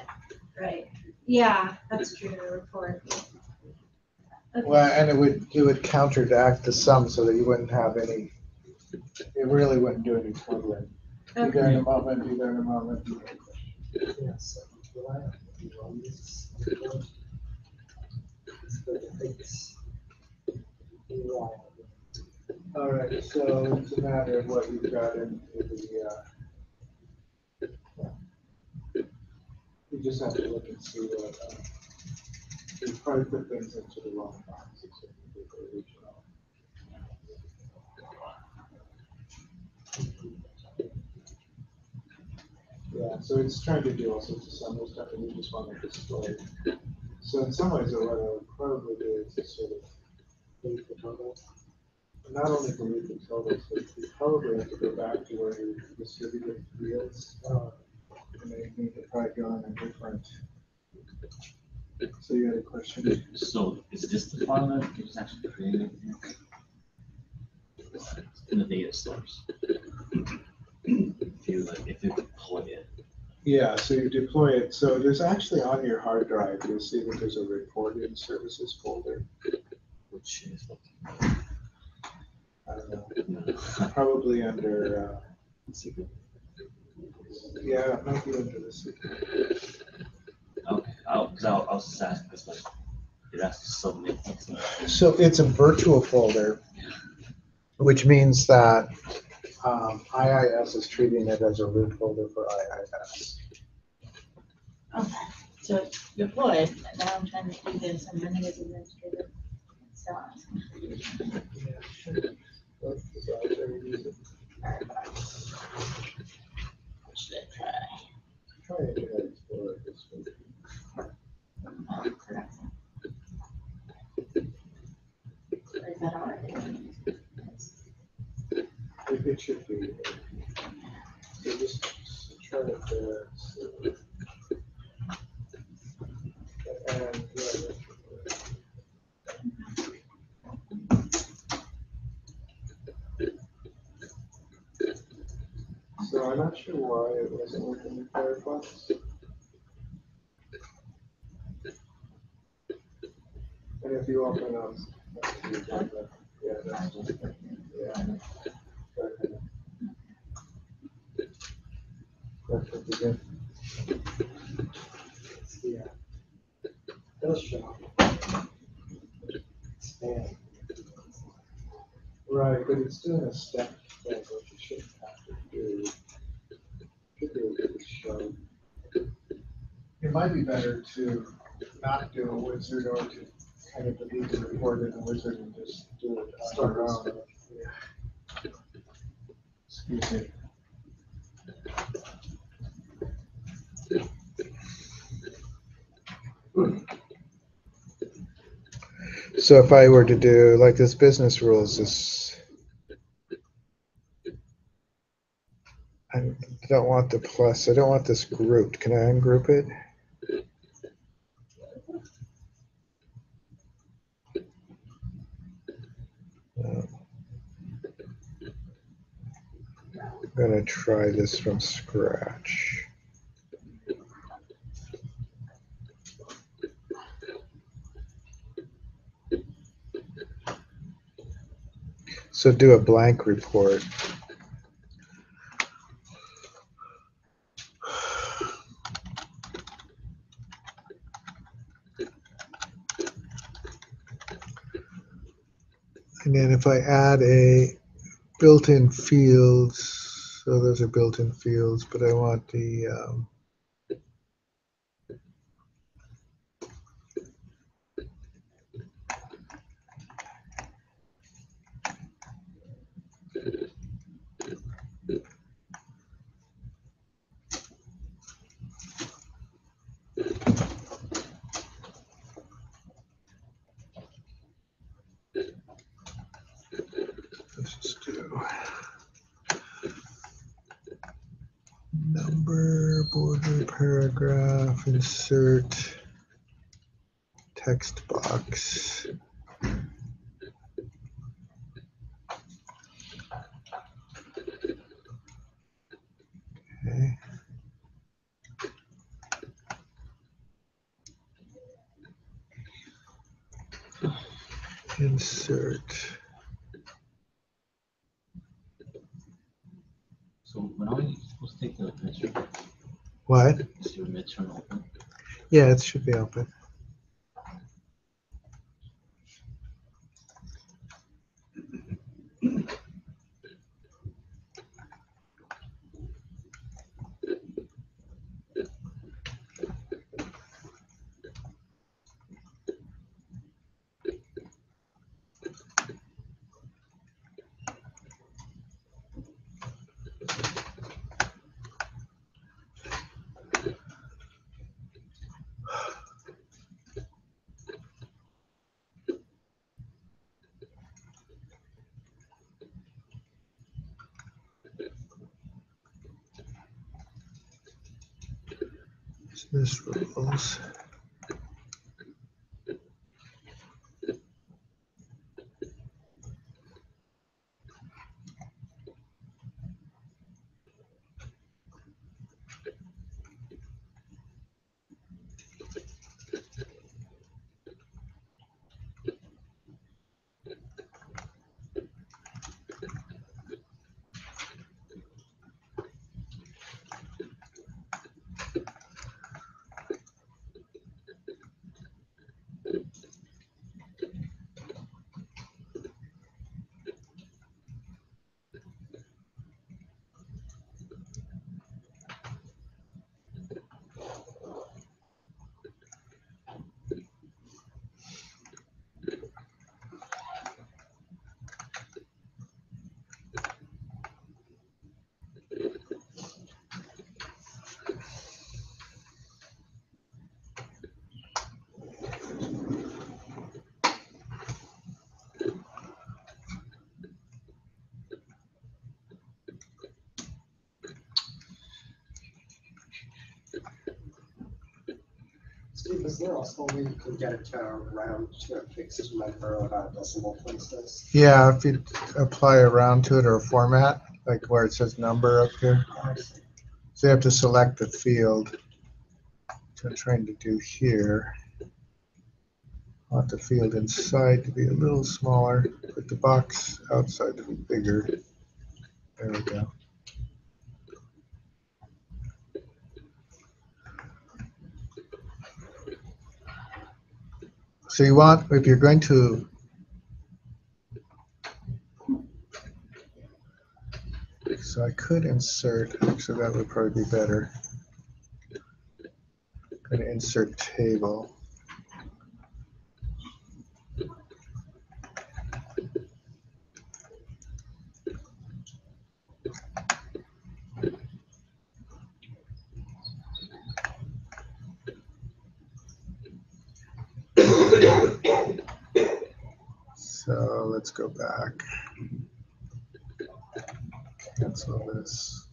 right. Yeah, that's true, the report. Okay. Well, and it would counteract the sum so that you wouldn't have any, it really wouldn't do any twiddling. Be there in Okay. a moment, be there in a moment. Yes. All right, so it's a matter of what you've got in the, you just have to look and see what, you probably put things into the wrong boxes. If you do the original. Yeah, so it's trying to do all sorts of summary stuff and you just want to display. So in some ways, what I would probably do is just sort of leave the total. Not only delete the totals, but you probably have to go back to where you distributed fields. And they need to probably go in a different. So you had a question? So is this the file that is actually created in the data source? If you deploy it. Yeah, so you deploy it. So there's actually on your hard drive, you'll see that there's a reporting services folder. Which is I don't know, probably under, secret. yeah, it might be under the secret. Okay, I'll just ask because like it has to submit. So it's a virtual folder, which means that IIS is treating it as a root folder for IIS. Okay, so it's deployed, and now I'm trying to do this, I'm running as administrator. So, What browser are you using? what should I try? Try Internet Explorer this week. Oh, correct. Or is that already? It should be. So just try it there. And so I'm not sure why it wasn't working in Firefox. And if you open up, yeah, that's yeah. Go ahead. That's what we did. Yeah. It'll show. Expand. Right, but it's doing a step thing, which you shouldn't have to do. Should be able to show. It might be better to not do a wizard or to kind of delete the report in the wizard and just do it on our own. Excuse me. So if I were to do like this business rules, this I don't want the plus. I don't want this grouped. Can I ungroup it? No. I'm gonna try this from scratch. So do a blank report. And then if I add a built-in fields, so those are built-in fields, but I want the let's just do number, border, paragraph, insert, text box. Okay. Insert. So when are you supposed to take the midterm? What? Is your midterm open? Yeah, it should be open. Business rules. Steve, is there also a way you can get it to round to a fixed number of decimal places? Yeah, if you apply a round to it or a format, like where it says number up here. So you have to select the field. So I'm trying to do here. I want the field inside to be a little smaller, but the box outside to be bigger. There we go. So you want, if you're going to so I could insert, actually that would probably be better. I'm going to insert table. let's go back. Cancel this.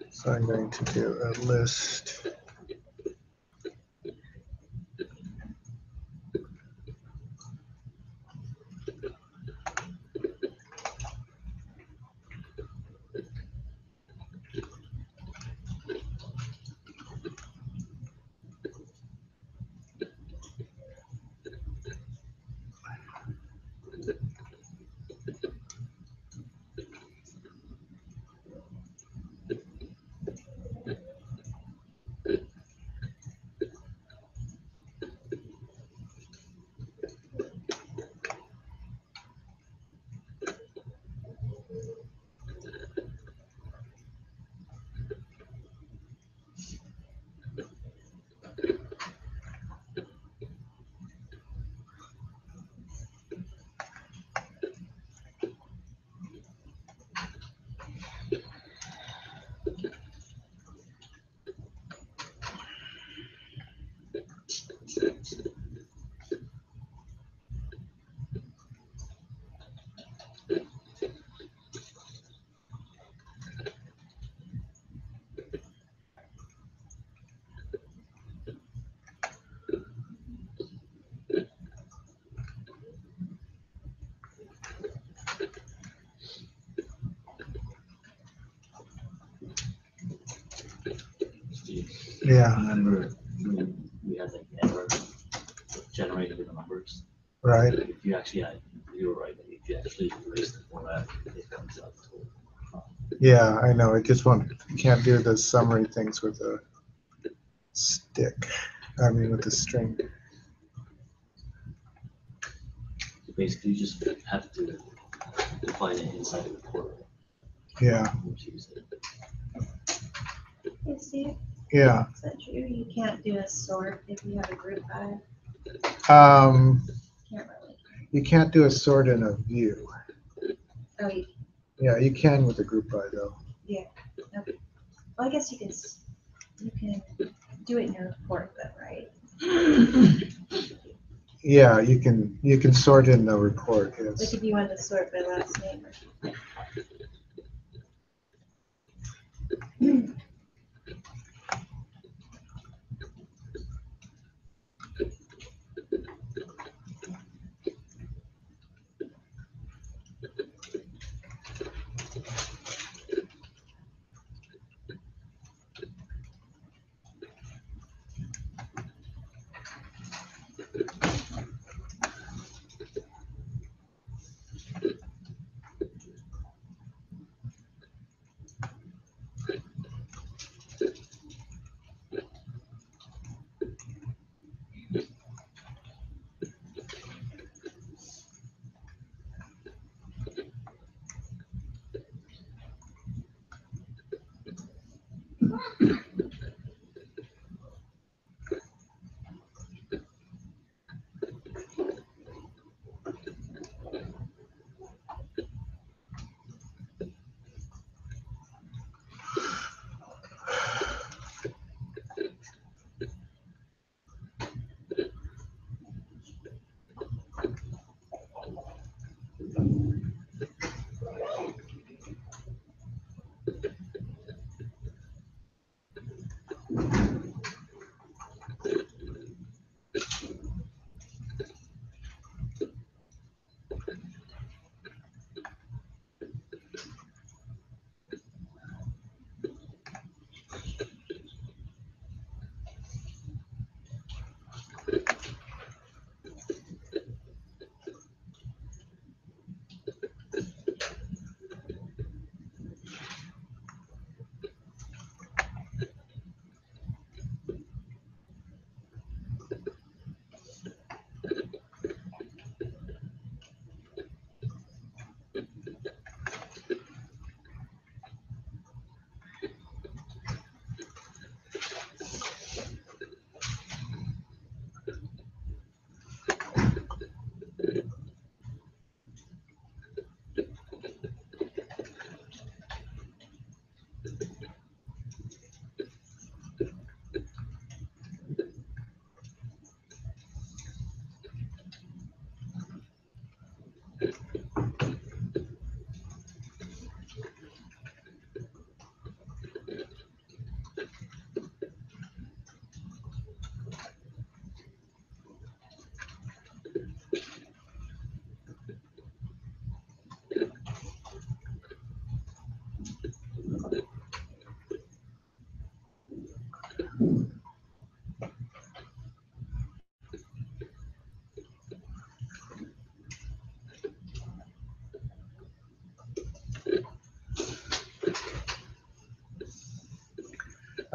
So I'm going to do a list. Steve, Yeah, remember when we had like error generated with the numbers? right. If you actually had, you were right, if you actually erase the format, it comes out total. Yeah, I know. I just want, you can't do the summary things with a stick. I mean, with a string. So basically, you just have to define it inside the report. Yeah, Which is it. Hey, Steve, yeah. is that true? You can't do a sort if you have a group by, can't really. You can't do a sort in a view. Oh, you, Yeah, you can with a group by though. well, I guess you can, you can do it in your report, though, right? Yeah, you can sort in the report, Like yes. if you wanted to sort by last name or.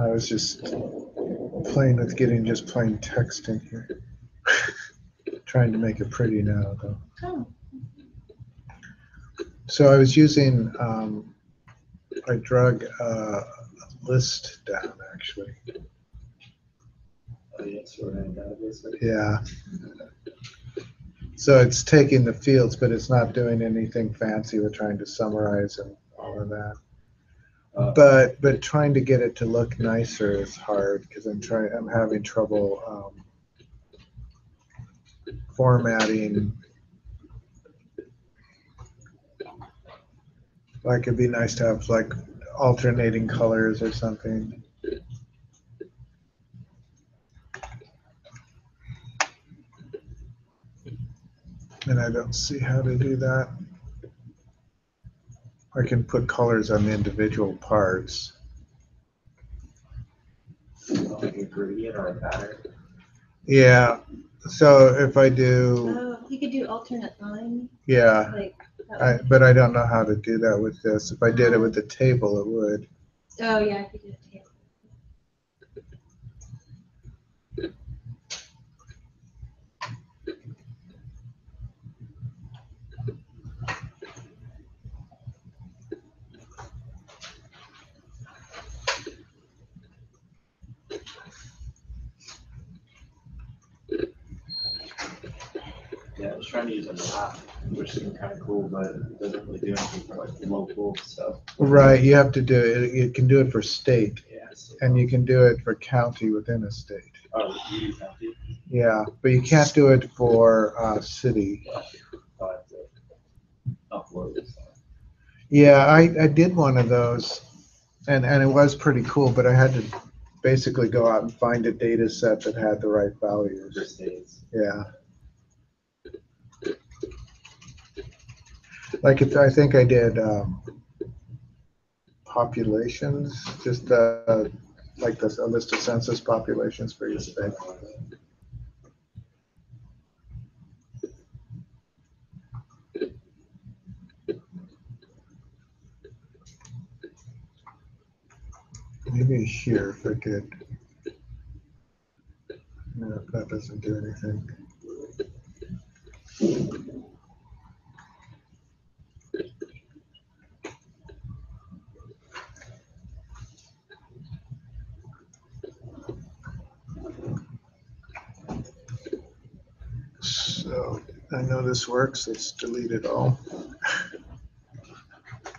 I was just playing with getting just plain text in here. Trying to make it pretty now, though. Oh, So I was using, I drug a list down, actually. Oh, yeah, sort of database. Yeah. So it's taking the fields, but it's not doing anything fancy with trying to summarize and all of that. But trying to get it to look nicer is hard because I'm having trouble formatting. Like it'd be nice to have like alternating colors or something. And I don't see how to do that. I can put colors on the individual parts. Like a gradient or a pattern. Yeah. So if I do, Oh, you could do alternate line, yeah, like. that but I don't know how to do that with this. If I did it with the table, it would. would- Oh, yeah, I could do a table. Yeah, I was trying to use a map, which seemed kind of cool, but it doesn't really do anything for like local stuff. Right. You have to do it. You can do it for state, Yeah. So, and you can do it for county within a state. oh, you county, Yeah, but you can't do it for city. but upload stuff. Yeah, I did one of those, and it was pretty cool, but I had to basically go out and find a data set that had the right For values. states. Yeah. Like if I think I did populations, just like this, a list of census populations for each state. Maybe here if I did. No, that doesn't do anything. So I know this works. Let's delete it all.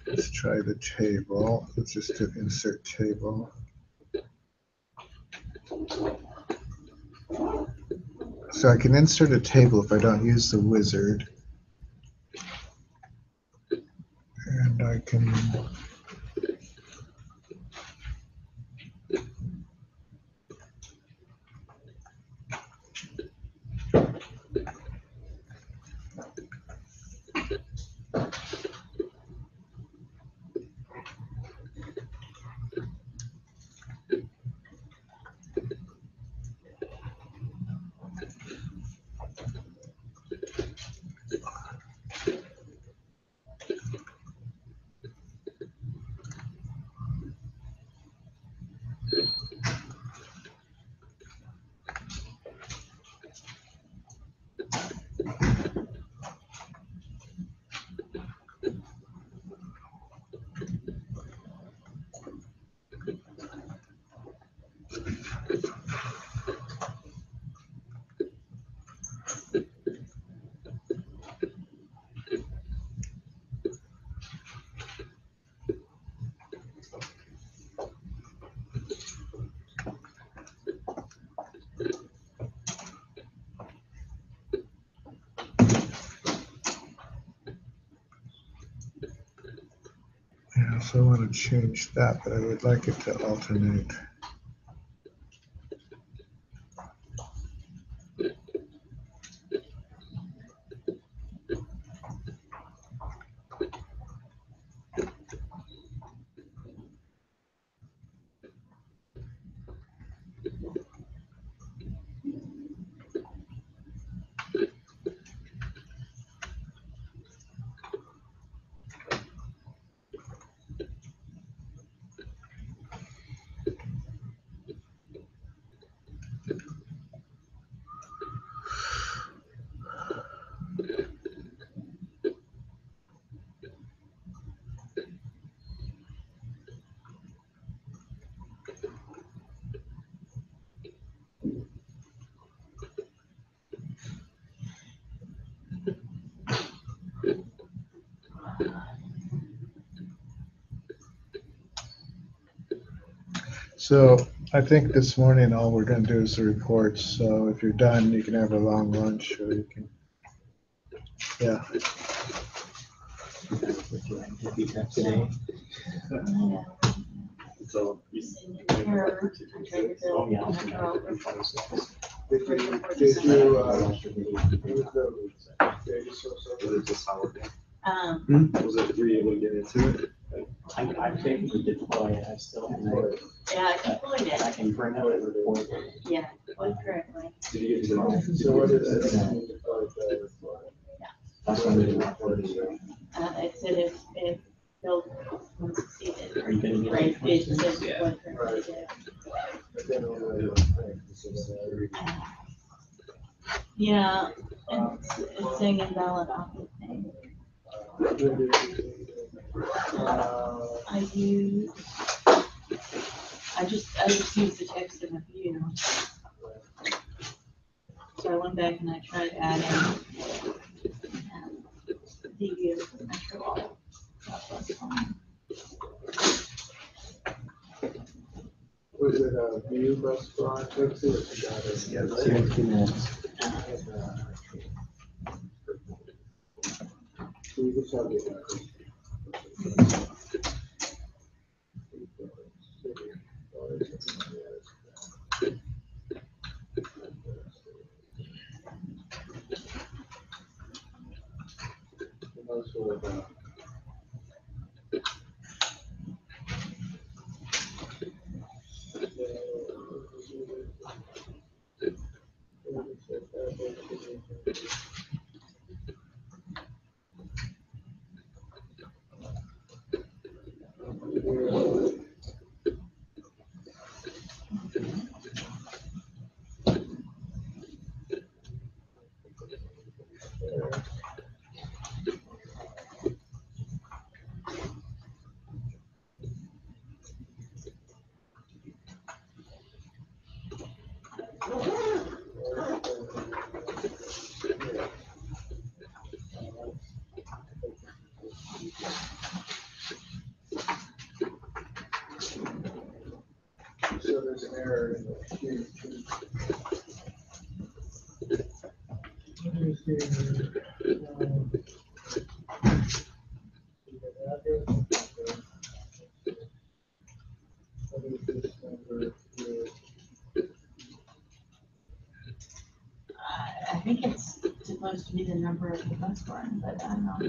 Let's try the table. Let's just do insert table. So I can insert a table if I don't use the wizard. And I can yeah, so I want to change that, but I would like it to alternate. So I think this morning, all we're gonna do is the reports. So if you're done, you can have a long lunch or you can, yeah. Happy tech today. Yeah. So. Her, I tried to Oh, build yeah. on her over Did you, use the data source Was over? it just how, Um, was it, were you able to get into it? I technically deploy it, I still have to, yeah, I deployed I it, can bring up a report. yeah, deployed correctly. Did you get to? So what is it? The That's what I'm doing. It said if build was succeeded, Are you gonna get right, any it said questions? deployed correctly. but then on the Yeah, it's saying invalid thing. I just used the text in the view. So I went back and I tried adding the view metro all. That was fine. Was it a view restaurant? Let's see what you got. See you in 2 minutes. So you just have the. So there's an error in the queue. I think it's supposed to be the number of the bus barn, but I'm not.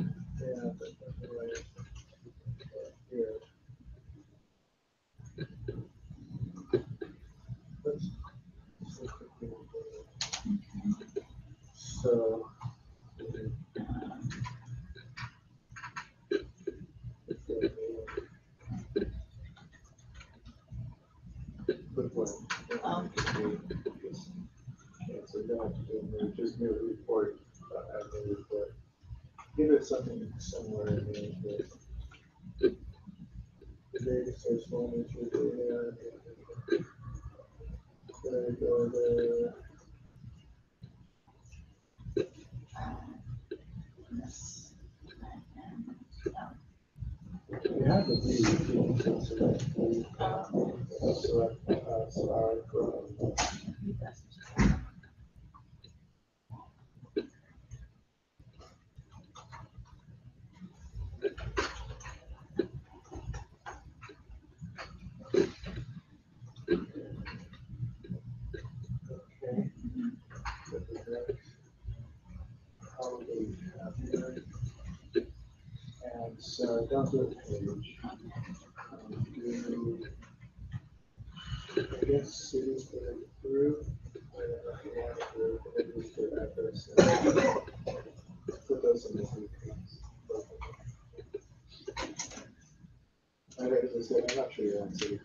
So. Um, So you don't have to do, just do a report, as a report. Give it something somewhere in there. The data source one is your data. There you go, there. You have the view, you can select, okay. Probably have here. And so down to the page. Do, I guess cities that are through. Put those in the same things. As I said, I'm not sure you're on city.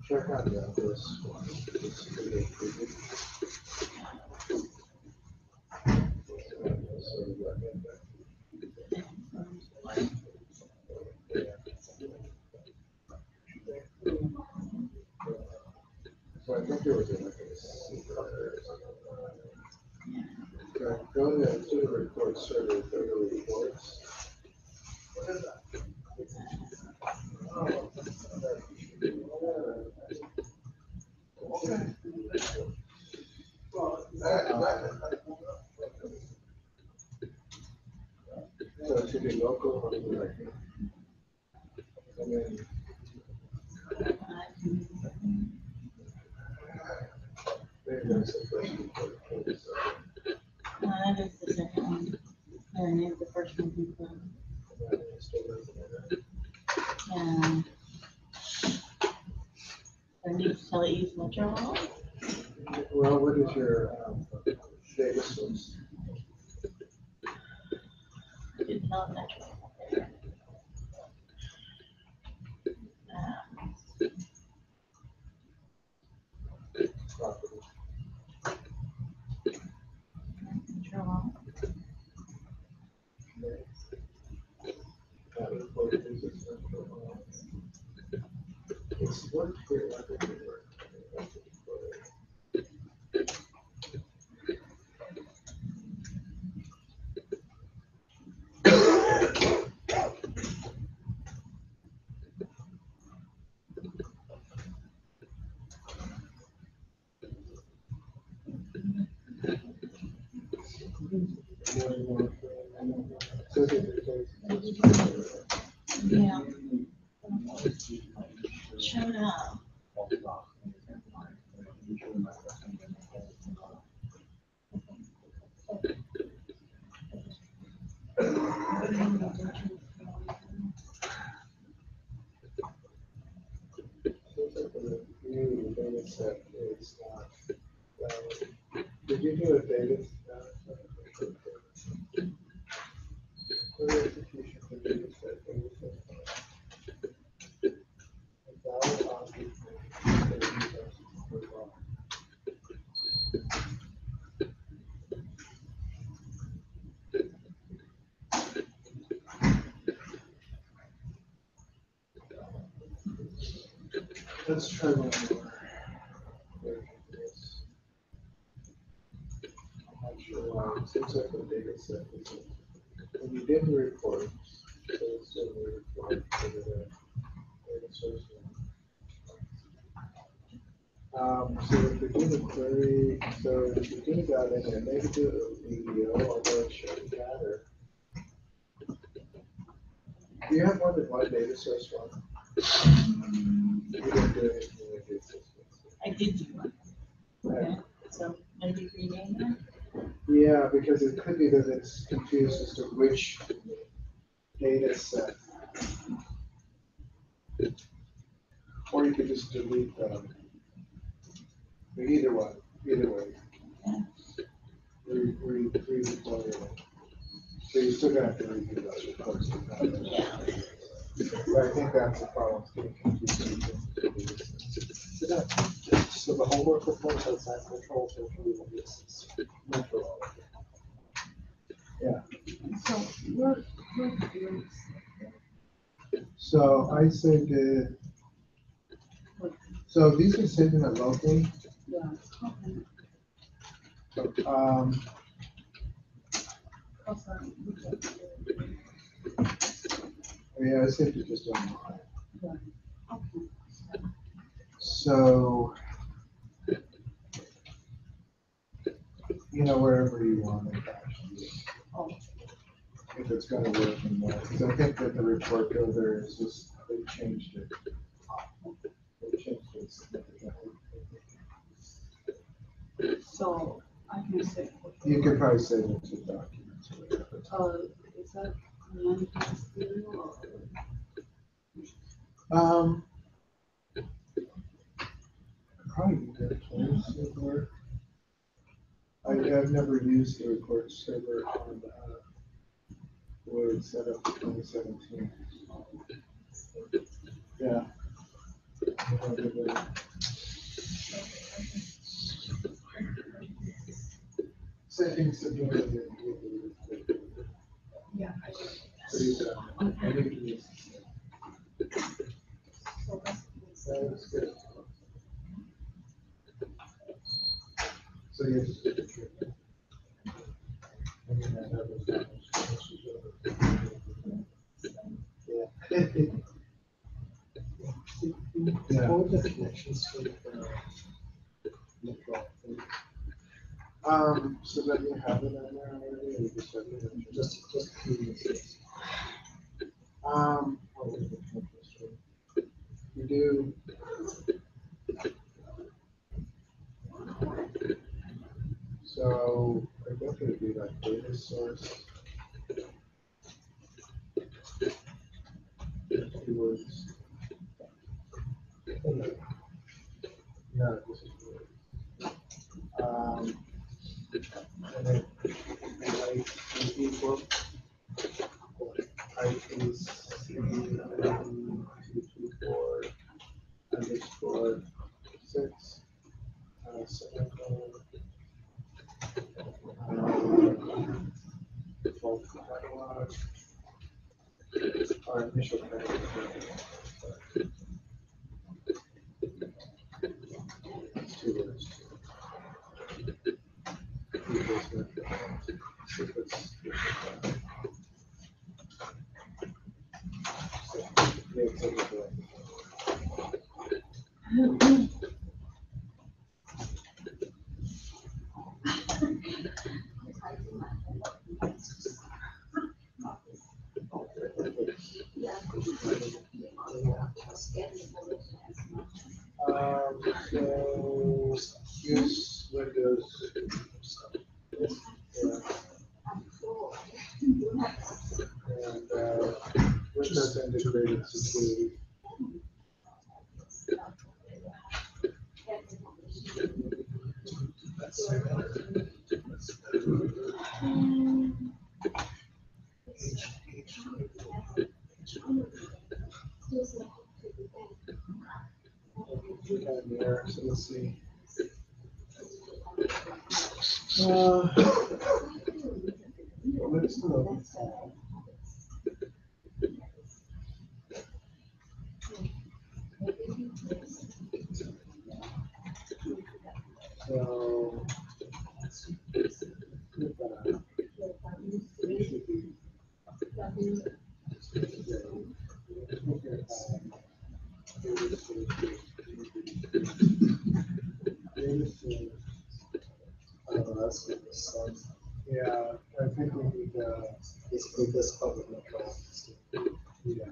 Check out this one. It's pretty good. So I think there was a secret or something. Right, go to the report server, go to reports. What is that? Oh. Okay. So it should be local, and then maybe that's the first report. That is the second one. And then the first one we put. And I need to tell it use Metro Hall. Well, what is your data source? I did tell it Metro Hall. Property. Metro Hall. That report is it's worked here, I think it worked. Yeah. Showed up. New data set is not, did you do a data? Execution for data set, data set. Valid object. Let's try one more. version of this. I'm not sure why, it seems like the data set is, when you did the report, so it's in the report for the data source. So if we do the query, so if you do that in there, maybe do it with EDO, although it showed that, or. Do you have more than one data source one? You didn't do anything with data source. I did do one. Okay, so maybe rename that? Yeah, because it could be that it's confused as to which data set. Or you could just delete them. Either one, either way. Redeploy it. So you're still gonna have to redo those reports. Yeah. But I think that's the problem, it's getting confused. So the homework report has that control to approve this. Yeah. So, what So I saved it. So these are saved in a locally. yeah, okay. Yeah, I saved it just online. Okay. So, wherever you want it actually. Oh. If it's gonna work in there, because I think that the report builder is just, they changed it. They changed it significantly. So, I can say. You could probably save it to documents. or whatever. Is that manifest view or? Probably good place it work. I've never used the report server on the way it's set up in 2017. Yeah. Settings to do it. Yeah. So you can, I need to use. That's good. So you just. something that happens that much. Yeah. What was the connections with, Nicole? So that you have it in there already, or you just have it? Just communities. You do. So I guess it would be like data source. Keywords. No, this is weird. And then IT equal IT224 underscore 6 semicolon default catalog our initial catalog. It's 2 words. So use Windows. And Windows integrated security. There, so let's see. Let's look. So yeah, I think we need this public control. Yeah.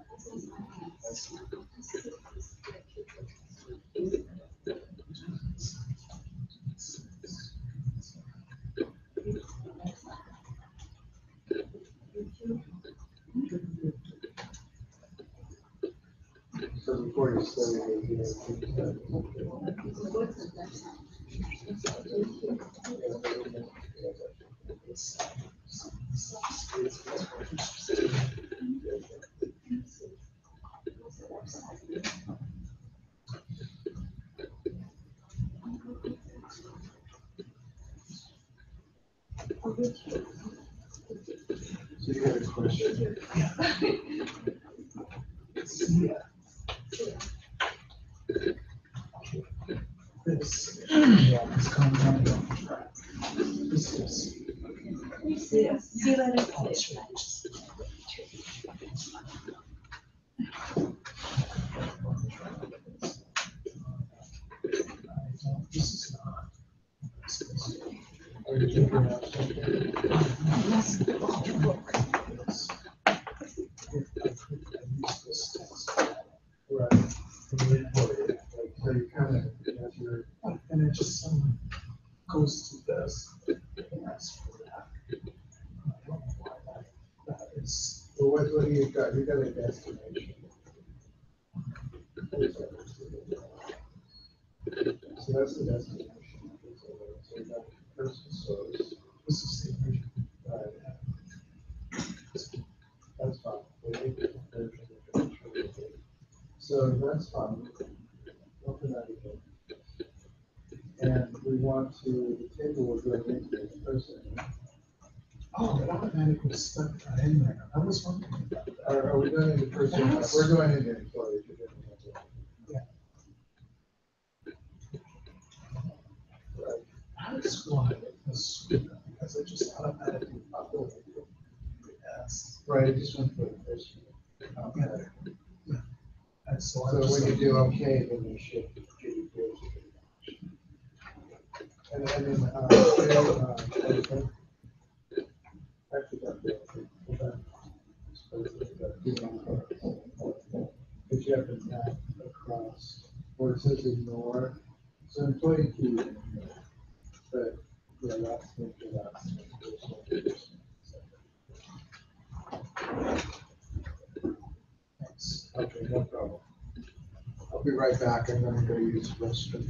So before you say so you had a question? This, yeah, this comes on the track. This is. See letter. This is not. Are you looking at something? Right. So you kind of, as you're, And it just someone goes to this and asks for that. I don't know why that is. well, what do you got? You got a destination. So that's the destination. So you got person source. This is the original. Right. That's fine. We need the version of the control. So that's fine. Open that again. And we want to, the table will go into this person. Oh, it automatically stuck that in there. I was wondering about that. Are we going into person? Yes. We're going into employee. Yeah. Right. That's why it was, because it just automatically populate. Yes. Right, it just went for the first one. Okay. And so So I'm just. when you do okay, then you should get your grades. And then, I forgot the other thing. But you have to map across, where it says ignore, so employee key, but, yeah, last name to last name. Thanks. Okay, no problem. I'll be right back, I'm gonna go use the restroom.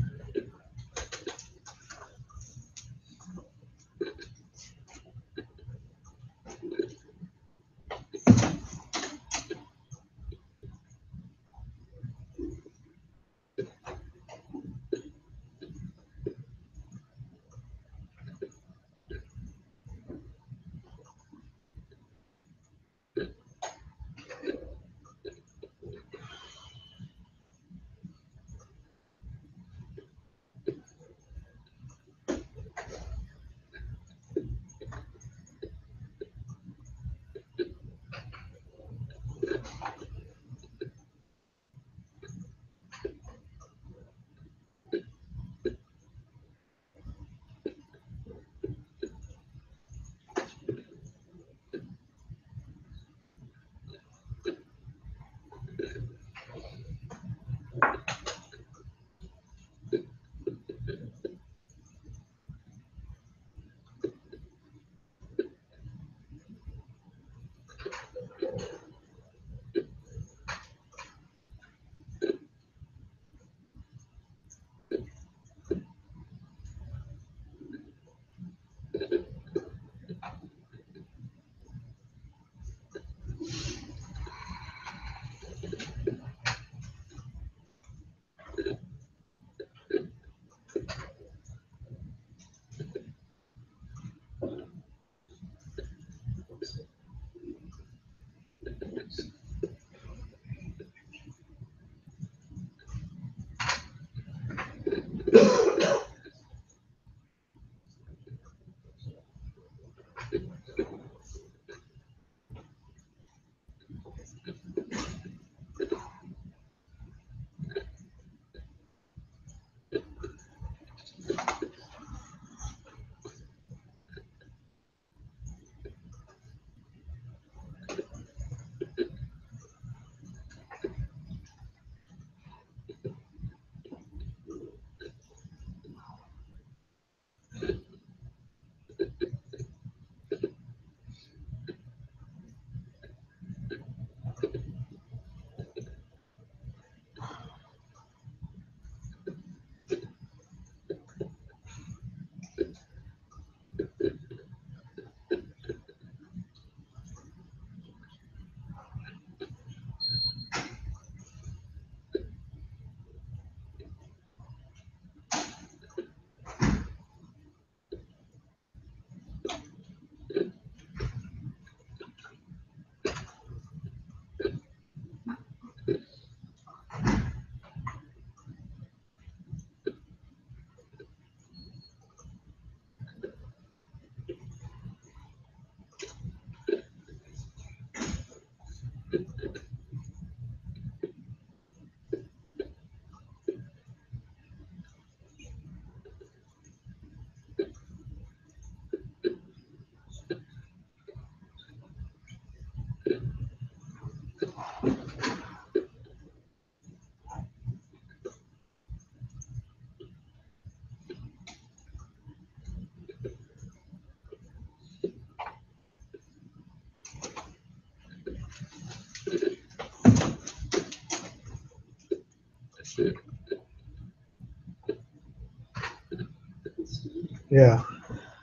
Yeah,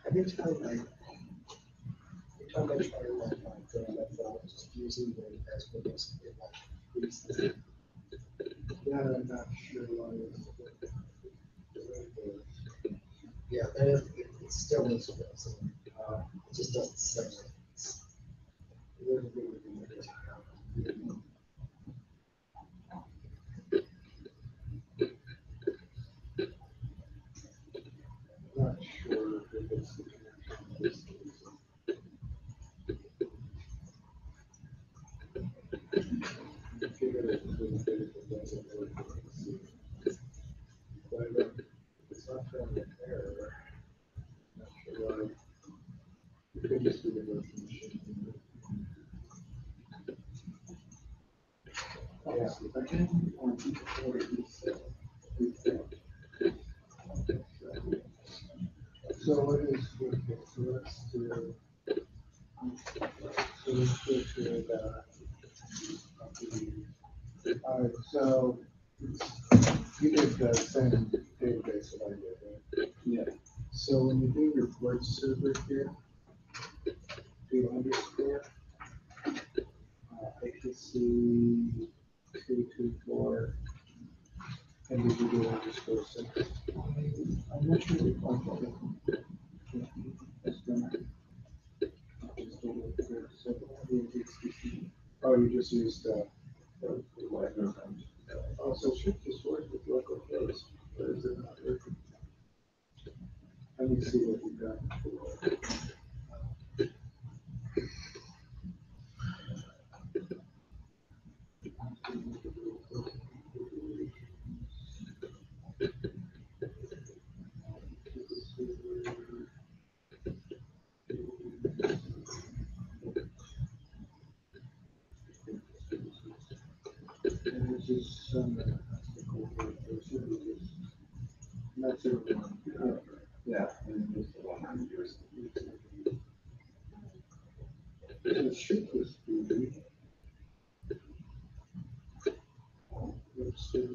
Every time I try to like my friend, I thought just using the exponents in like increase. Yeah, I'm not sure why it's. Yeah, then it still is, so, it just doesn't say it. It wouldn't really be like this. Not sure if it's the connection. virtual machine. Yeah. So what is, okay, so let's do, so let's go to alright, so you did the same database that I did, right? Yeah. So when you do report server here, do underscore, APC 224, and did you do underscore 6? I'm not sure if I got it. That's done. Oh, you just used, also should this work with local host, or is it not working? Let me see what you've got. And it's just some, that's everyone. Yeah. It should just be. Let's see,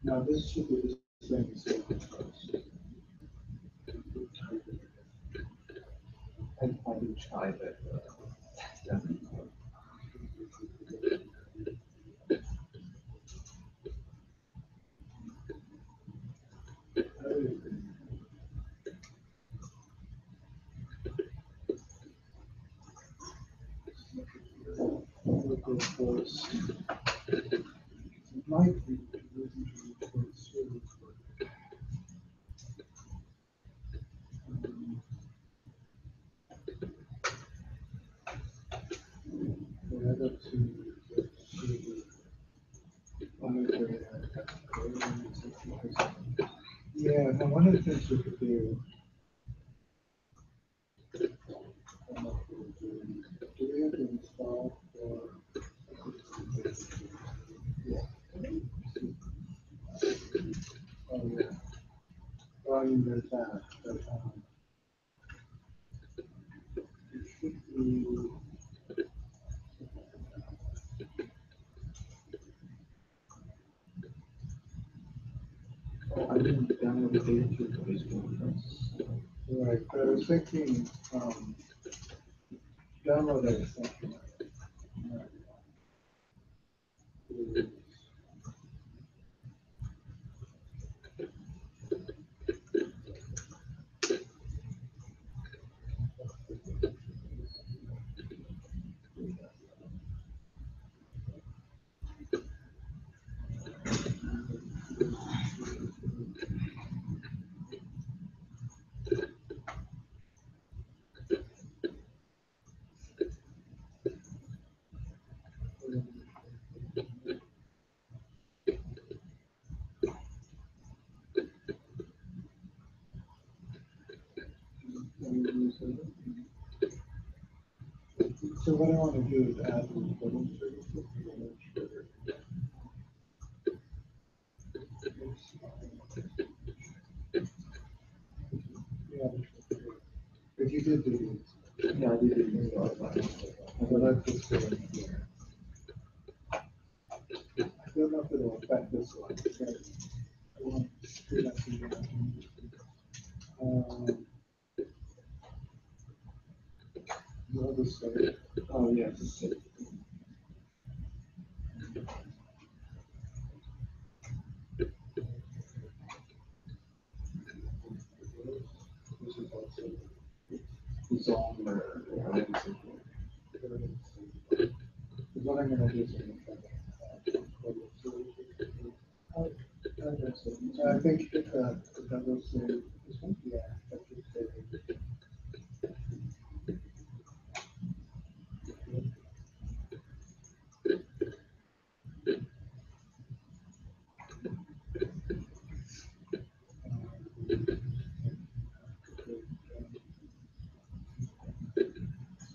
now this should be the same as the first. I did try, but Local host. It might be using the report server. Yeah, that's yeah, now one of the things we could do. Do we have to install or? Yeah. Oh, yeah. Well, I mean, there's that, but, it should be. Oh, I didn't download the data to Facebook. Right, but I was thinking, download that extension. So what I want to do is add the recording services. Yeah, if you did do this. Yeah, I did do this. But let's just go in here. I don't know if it'll affect this one. Because I want to do that again. The other side. Oh, yes. This is also. It's on there. What I'm gonna do is. I think that was, yeah, that should say.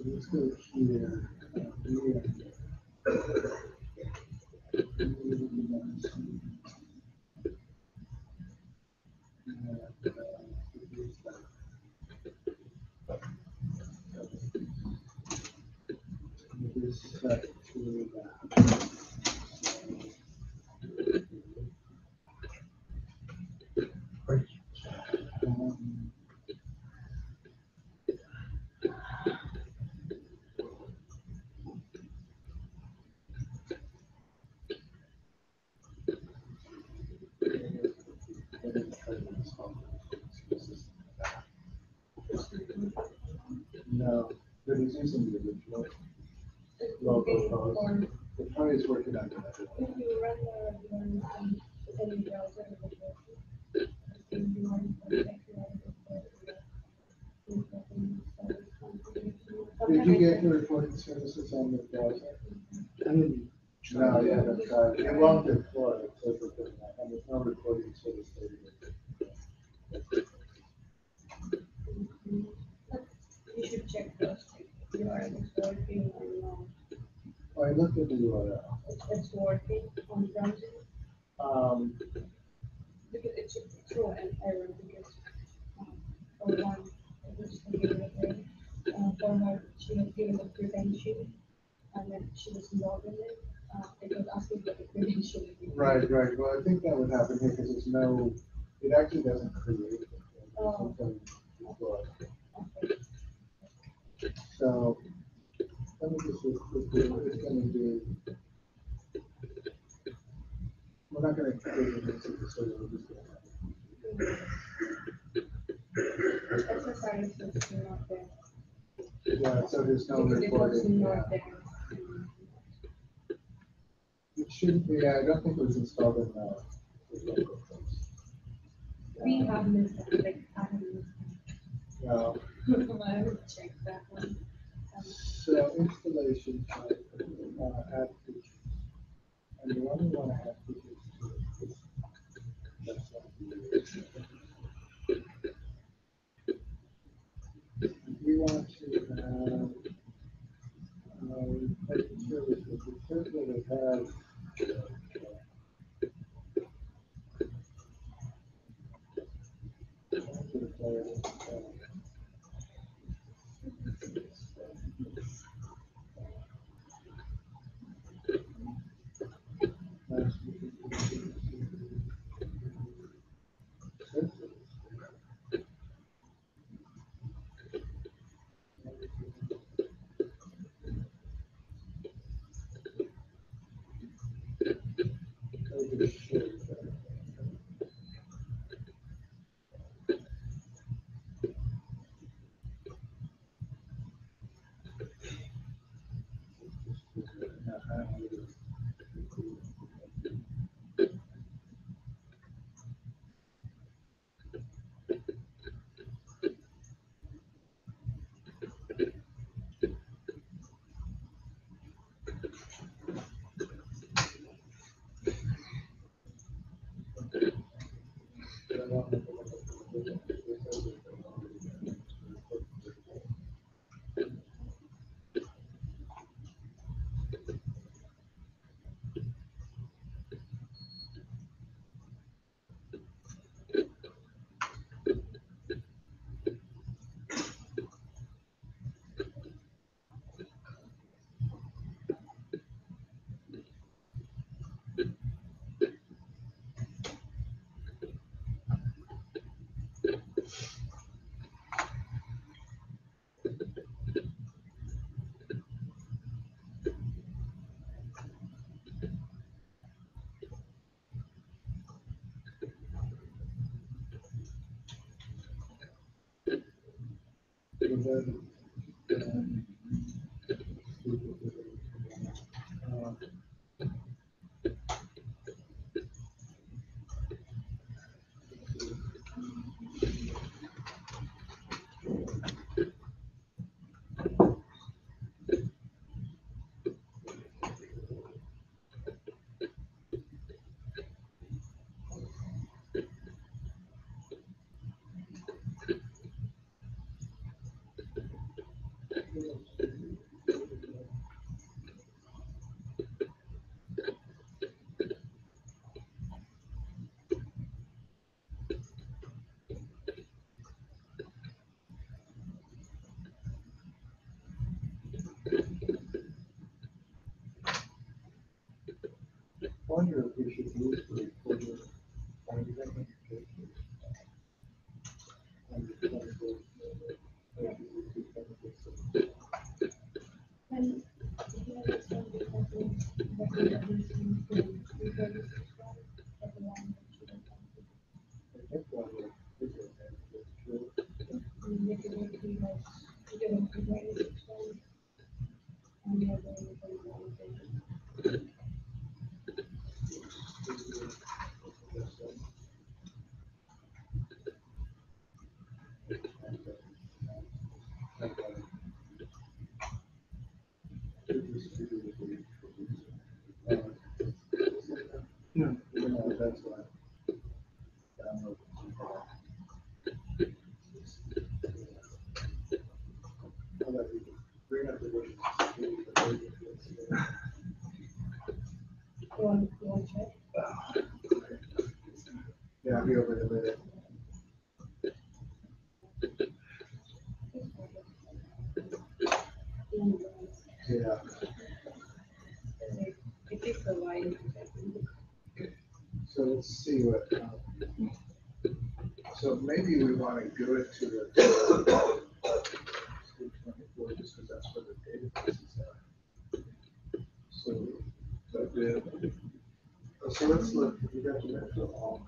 So let's go here. Set to that. Um, No, but he's using the original local code. The county is working on that. If you run any browser, it will work. If you run Did you get your recording services on the browser? No, yeah, that's right. It won't deploy. It says it, and there's no recording service there. You should check those. You are working on, I looked at the URL. it's working on browser. Because it should throw an error because, for one, it was given a for her, she was given a credential, and then she was logged in it, it was asking for the credential. Right, right. Well, I think that would happen here because there's no, it actually doesn't create it. Oh. Something deployed. Okay. So, let me just, it's gonna do. We're not gonna create it into the server, we're just gonna. Exercise is still not there. Yeah, so there's no Because it was recording, yeah. not there. It shouldn't be, I don't think it was installed in the local place. We have missed that, like, I have missed No, that. I haven't checked that one. so installation type, add features. And you only want to add features to it. That's what we want to have, services, it says that it has. wonder if we should move the recorder. And he has some differences, but we have been seeing from reservice as well, at the one that she was on. And we can make it like, we can make it like this one. And we have the one thing. Yeah, that's why. Bring up the version. You want to check? Yeah, I'll be over in a minute. Yeah. It takes a while. So let's see what, so maybe we want to go it to the 24, just because that's where the databases are. So, so let's look, we got the metro all.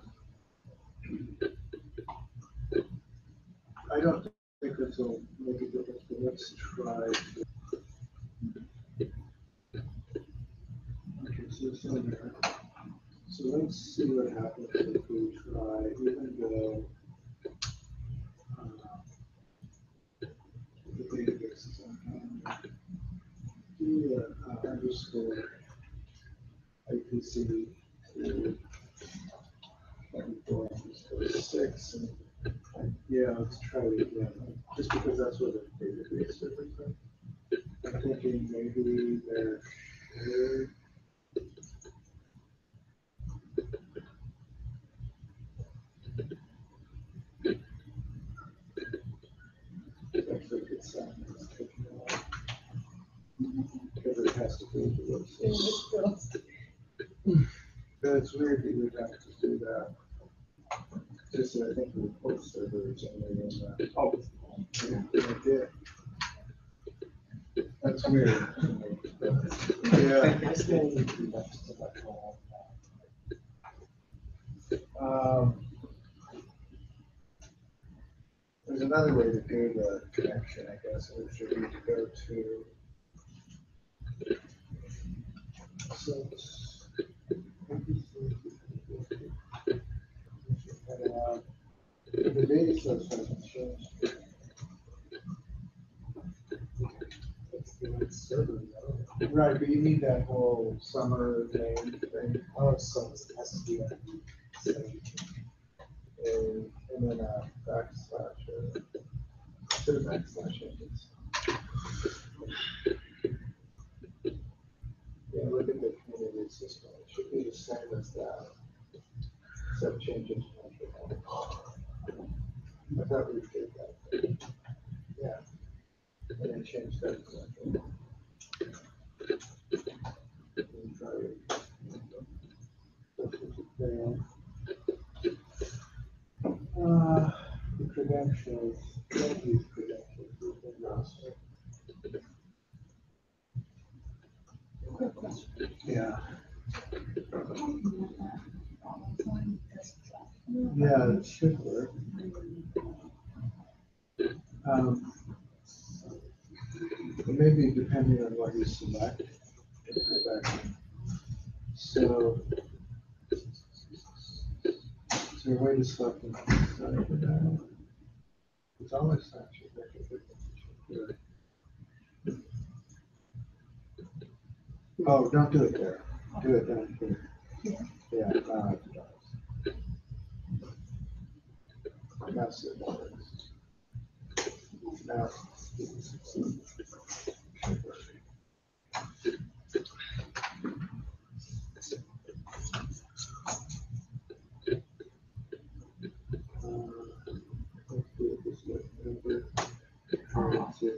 I don't think this will make a difference, but let's try. Okay, so it's in there. So let's see what happens if we try, even though the database is on. Do underscore IPC to 24 underscore 6. And, yeah, let's try it again, just because that's where the database is. I'm thinking maybe there should. Actually, it's taking a while. Because it has to go to the website. But it's weird that you would have to do that. Just that I think the report server is only in that. Oh, yeah, it did. That's weird. Yeah. There's another way to do the connection, I guess, which would be to go to. So, the data source hasn't changed. Right, but you need that whole summer name thing. Oh, so it has to be and then a backslash or two backslash engines. Yeah, look at the community system. It should be the same as that. Except change it to metro. I thought we did that. Yeah. And then change that to metro. And try it. The credentials, don't use credentials, use the roster. Quick question. Yeah. Yeah, it should work. Maybe depending on what you select. So, is there a way to select them? It's always actually good. Oh, don't do it there. Do it down here. Yeah, it does. That's it. Now. Let's do it this way. Remember, currency.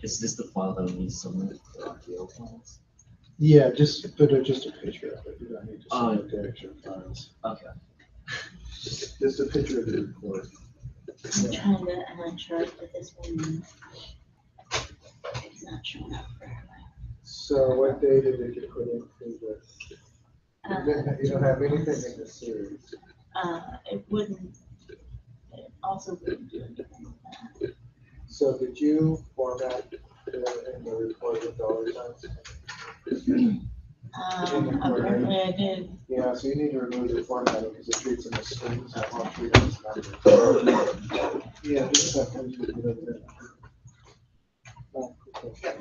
Is this the file that we need to submit for RTO files? Yeah, just a picture of it. You don't need to Oh. submit the extra files. Okay. Just a picture of the report. I'm trying to chart for this one. It's not showing up for her. So what data did you put into this? You don't have anything in the series. It wouldn't, it also wouldn't do anything with that. So did you format in the report with dollar signs? Apparently I did. Yeah, so you need to remove the formatting because it treats them as strings, it won't treat them as numbers. Yeah, just a second. You can do it. Oh, okay.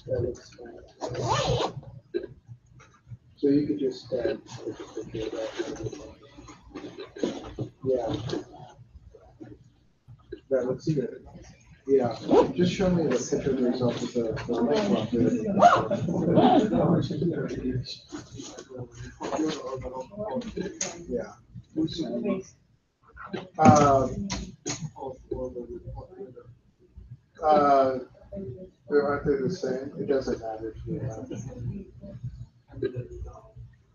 That looks fine. So you could just take a picture of that. Yeah. That looks good. Yeah, just show me the picture of the result of the yeah. Aren't they the same? It doesn't matter.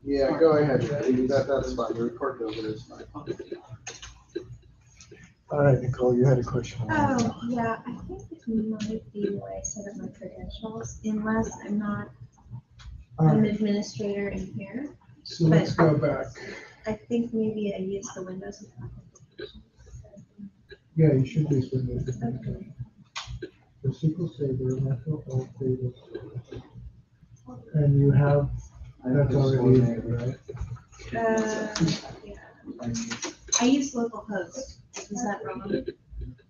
Yeah, go ahead. That's fine. The report over is fine. All right, Nicole, you had a question. Oh, yeah, I think it might be the way I set up my credentials, unless I'm not an administrator in here. So let's go back. I think maybe I used the Windows. Yeah, you should use Windows. Okay. The SQL Server, Metro Alt Data Storage. And you have, that's already in there, right? Yeah. I use localhost. Is that wrong?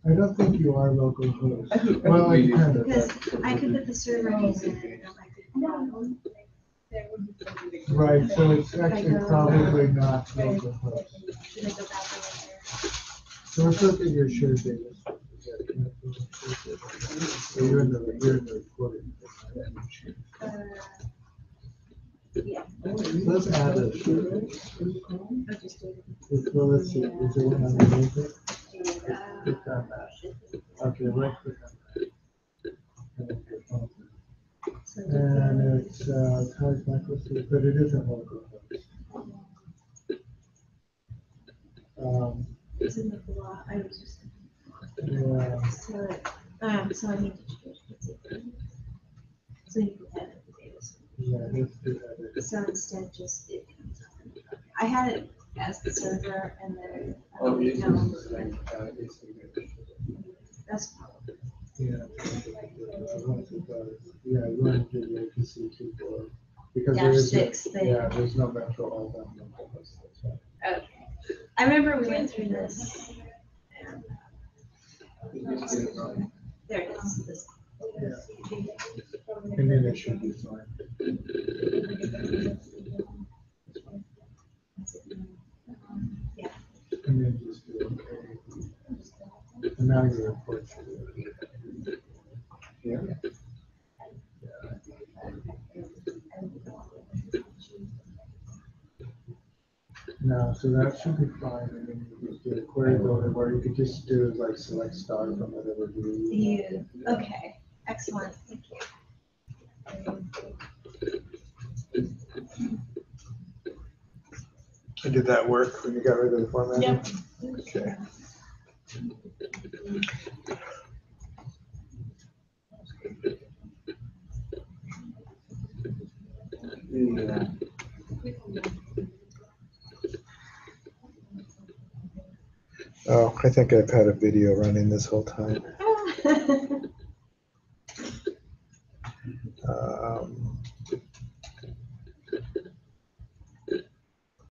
I don't think you are local host. Well, I kind of. Because I could put the server name in and I could. Right, so it's actually probably not local host. Should I go back over there? So let's look at your shared data. So you're in the recording. Yeah. Let's add a shared data. I'll just do it. Well, let's see, is there one underneath it? Uh, Click on that. Okay, right click on that. so And it's, Type Microsoft, but it isn't local host. it's in the block. I was just. Yeah. So I need to change it. So you can edit the data. Yeah, let's do that. So instead, just it comes up. I had it as the server and then. That's probably. Yeah. Yeah, you want to do the APC 2.4. Because there Dash is, 6 thing. yeah, there's no Metro all down local host. That's right. Okay. I remember we went through this. And, there it is. This. And then it should be fine. Yeah. And then just do okay. And now your report should be. Yeah. No, so that should be fine. And then you just do a query builder where you could just do like select star from whatever view. You, okay, excellent, thank you. And did that work when you got rid of the format? Yep. Okay. Yeah. Oh, I think I've had a video running this whole time.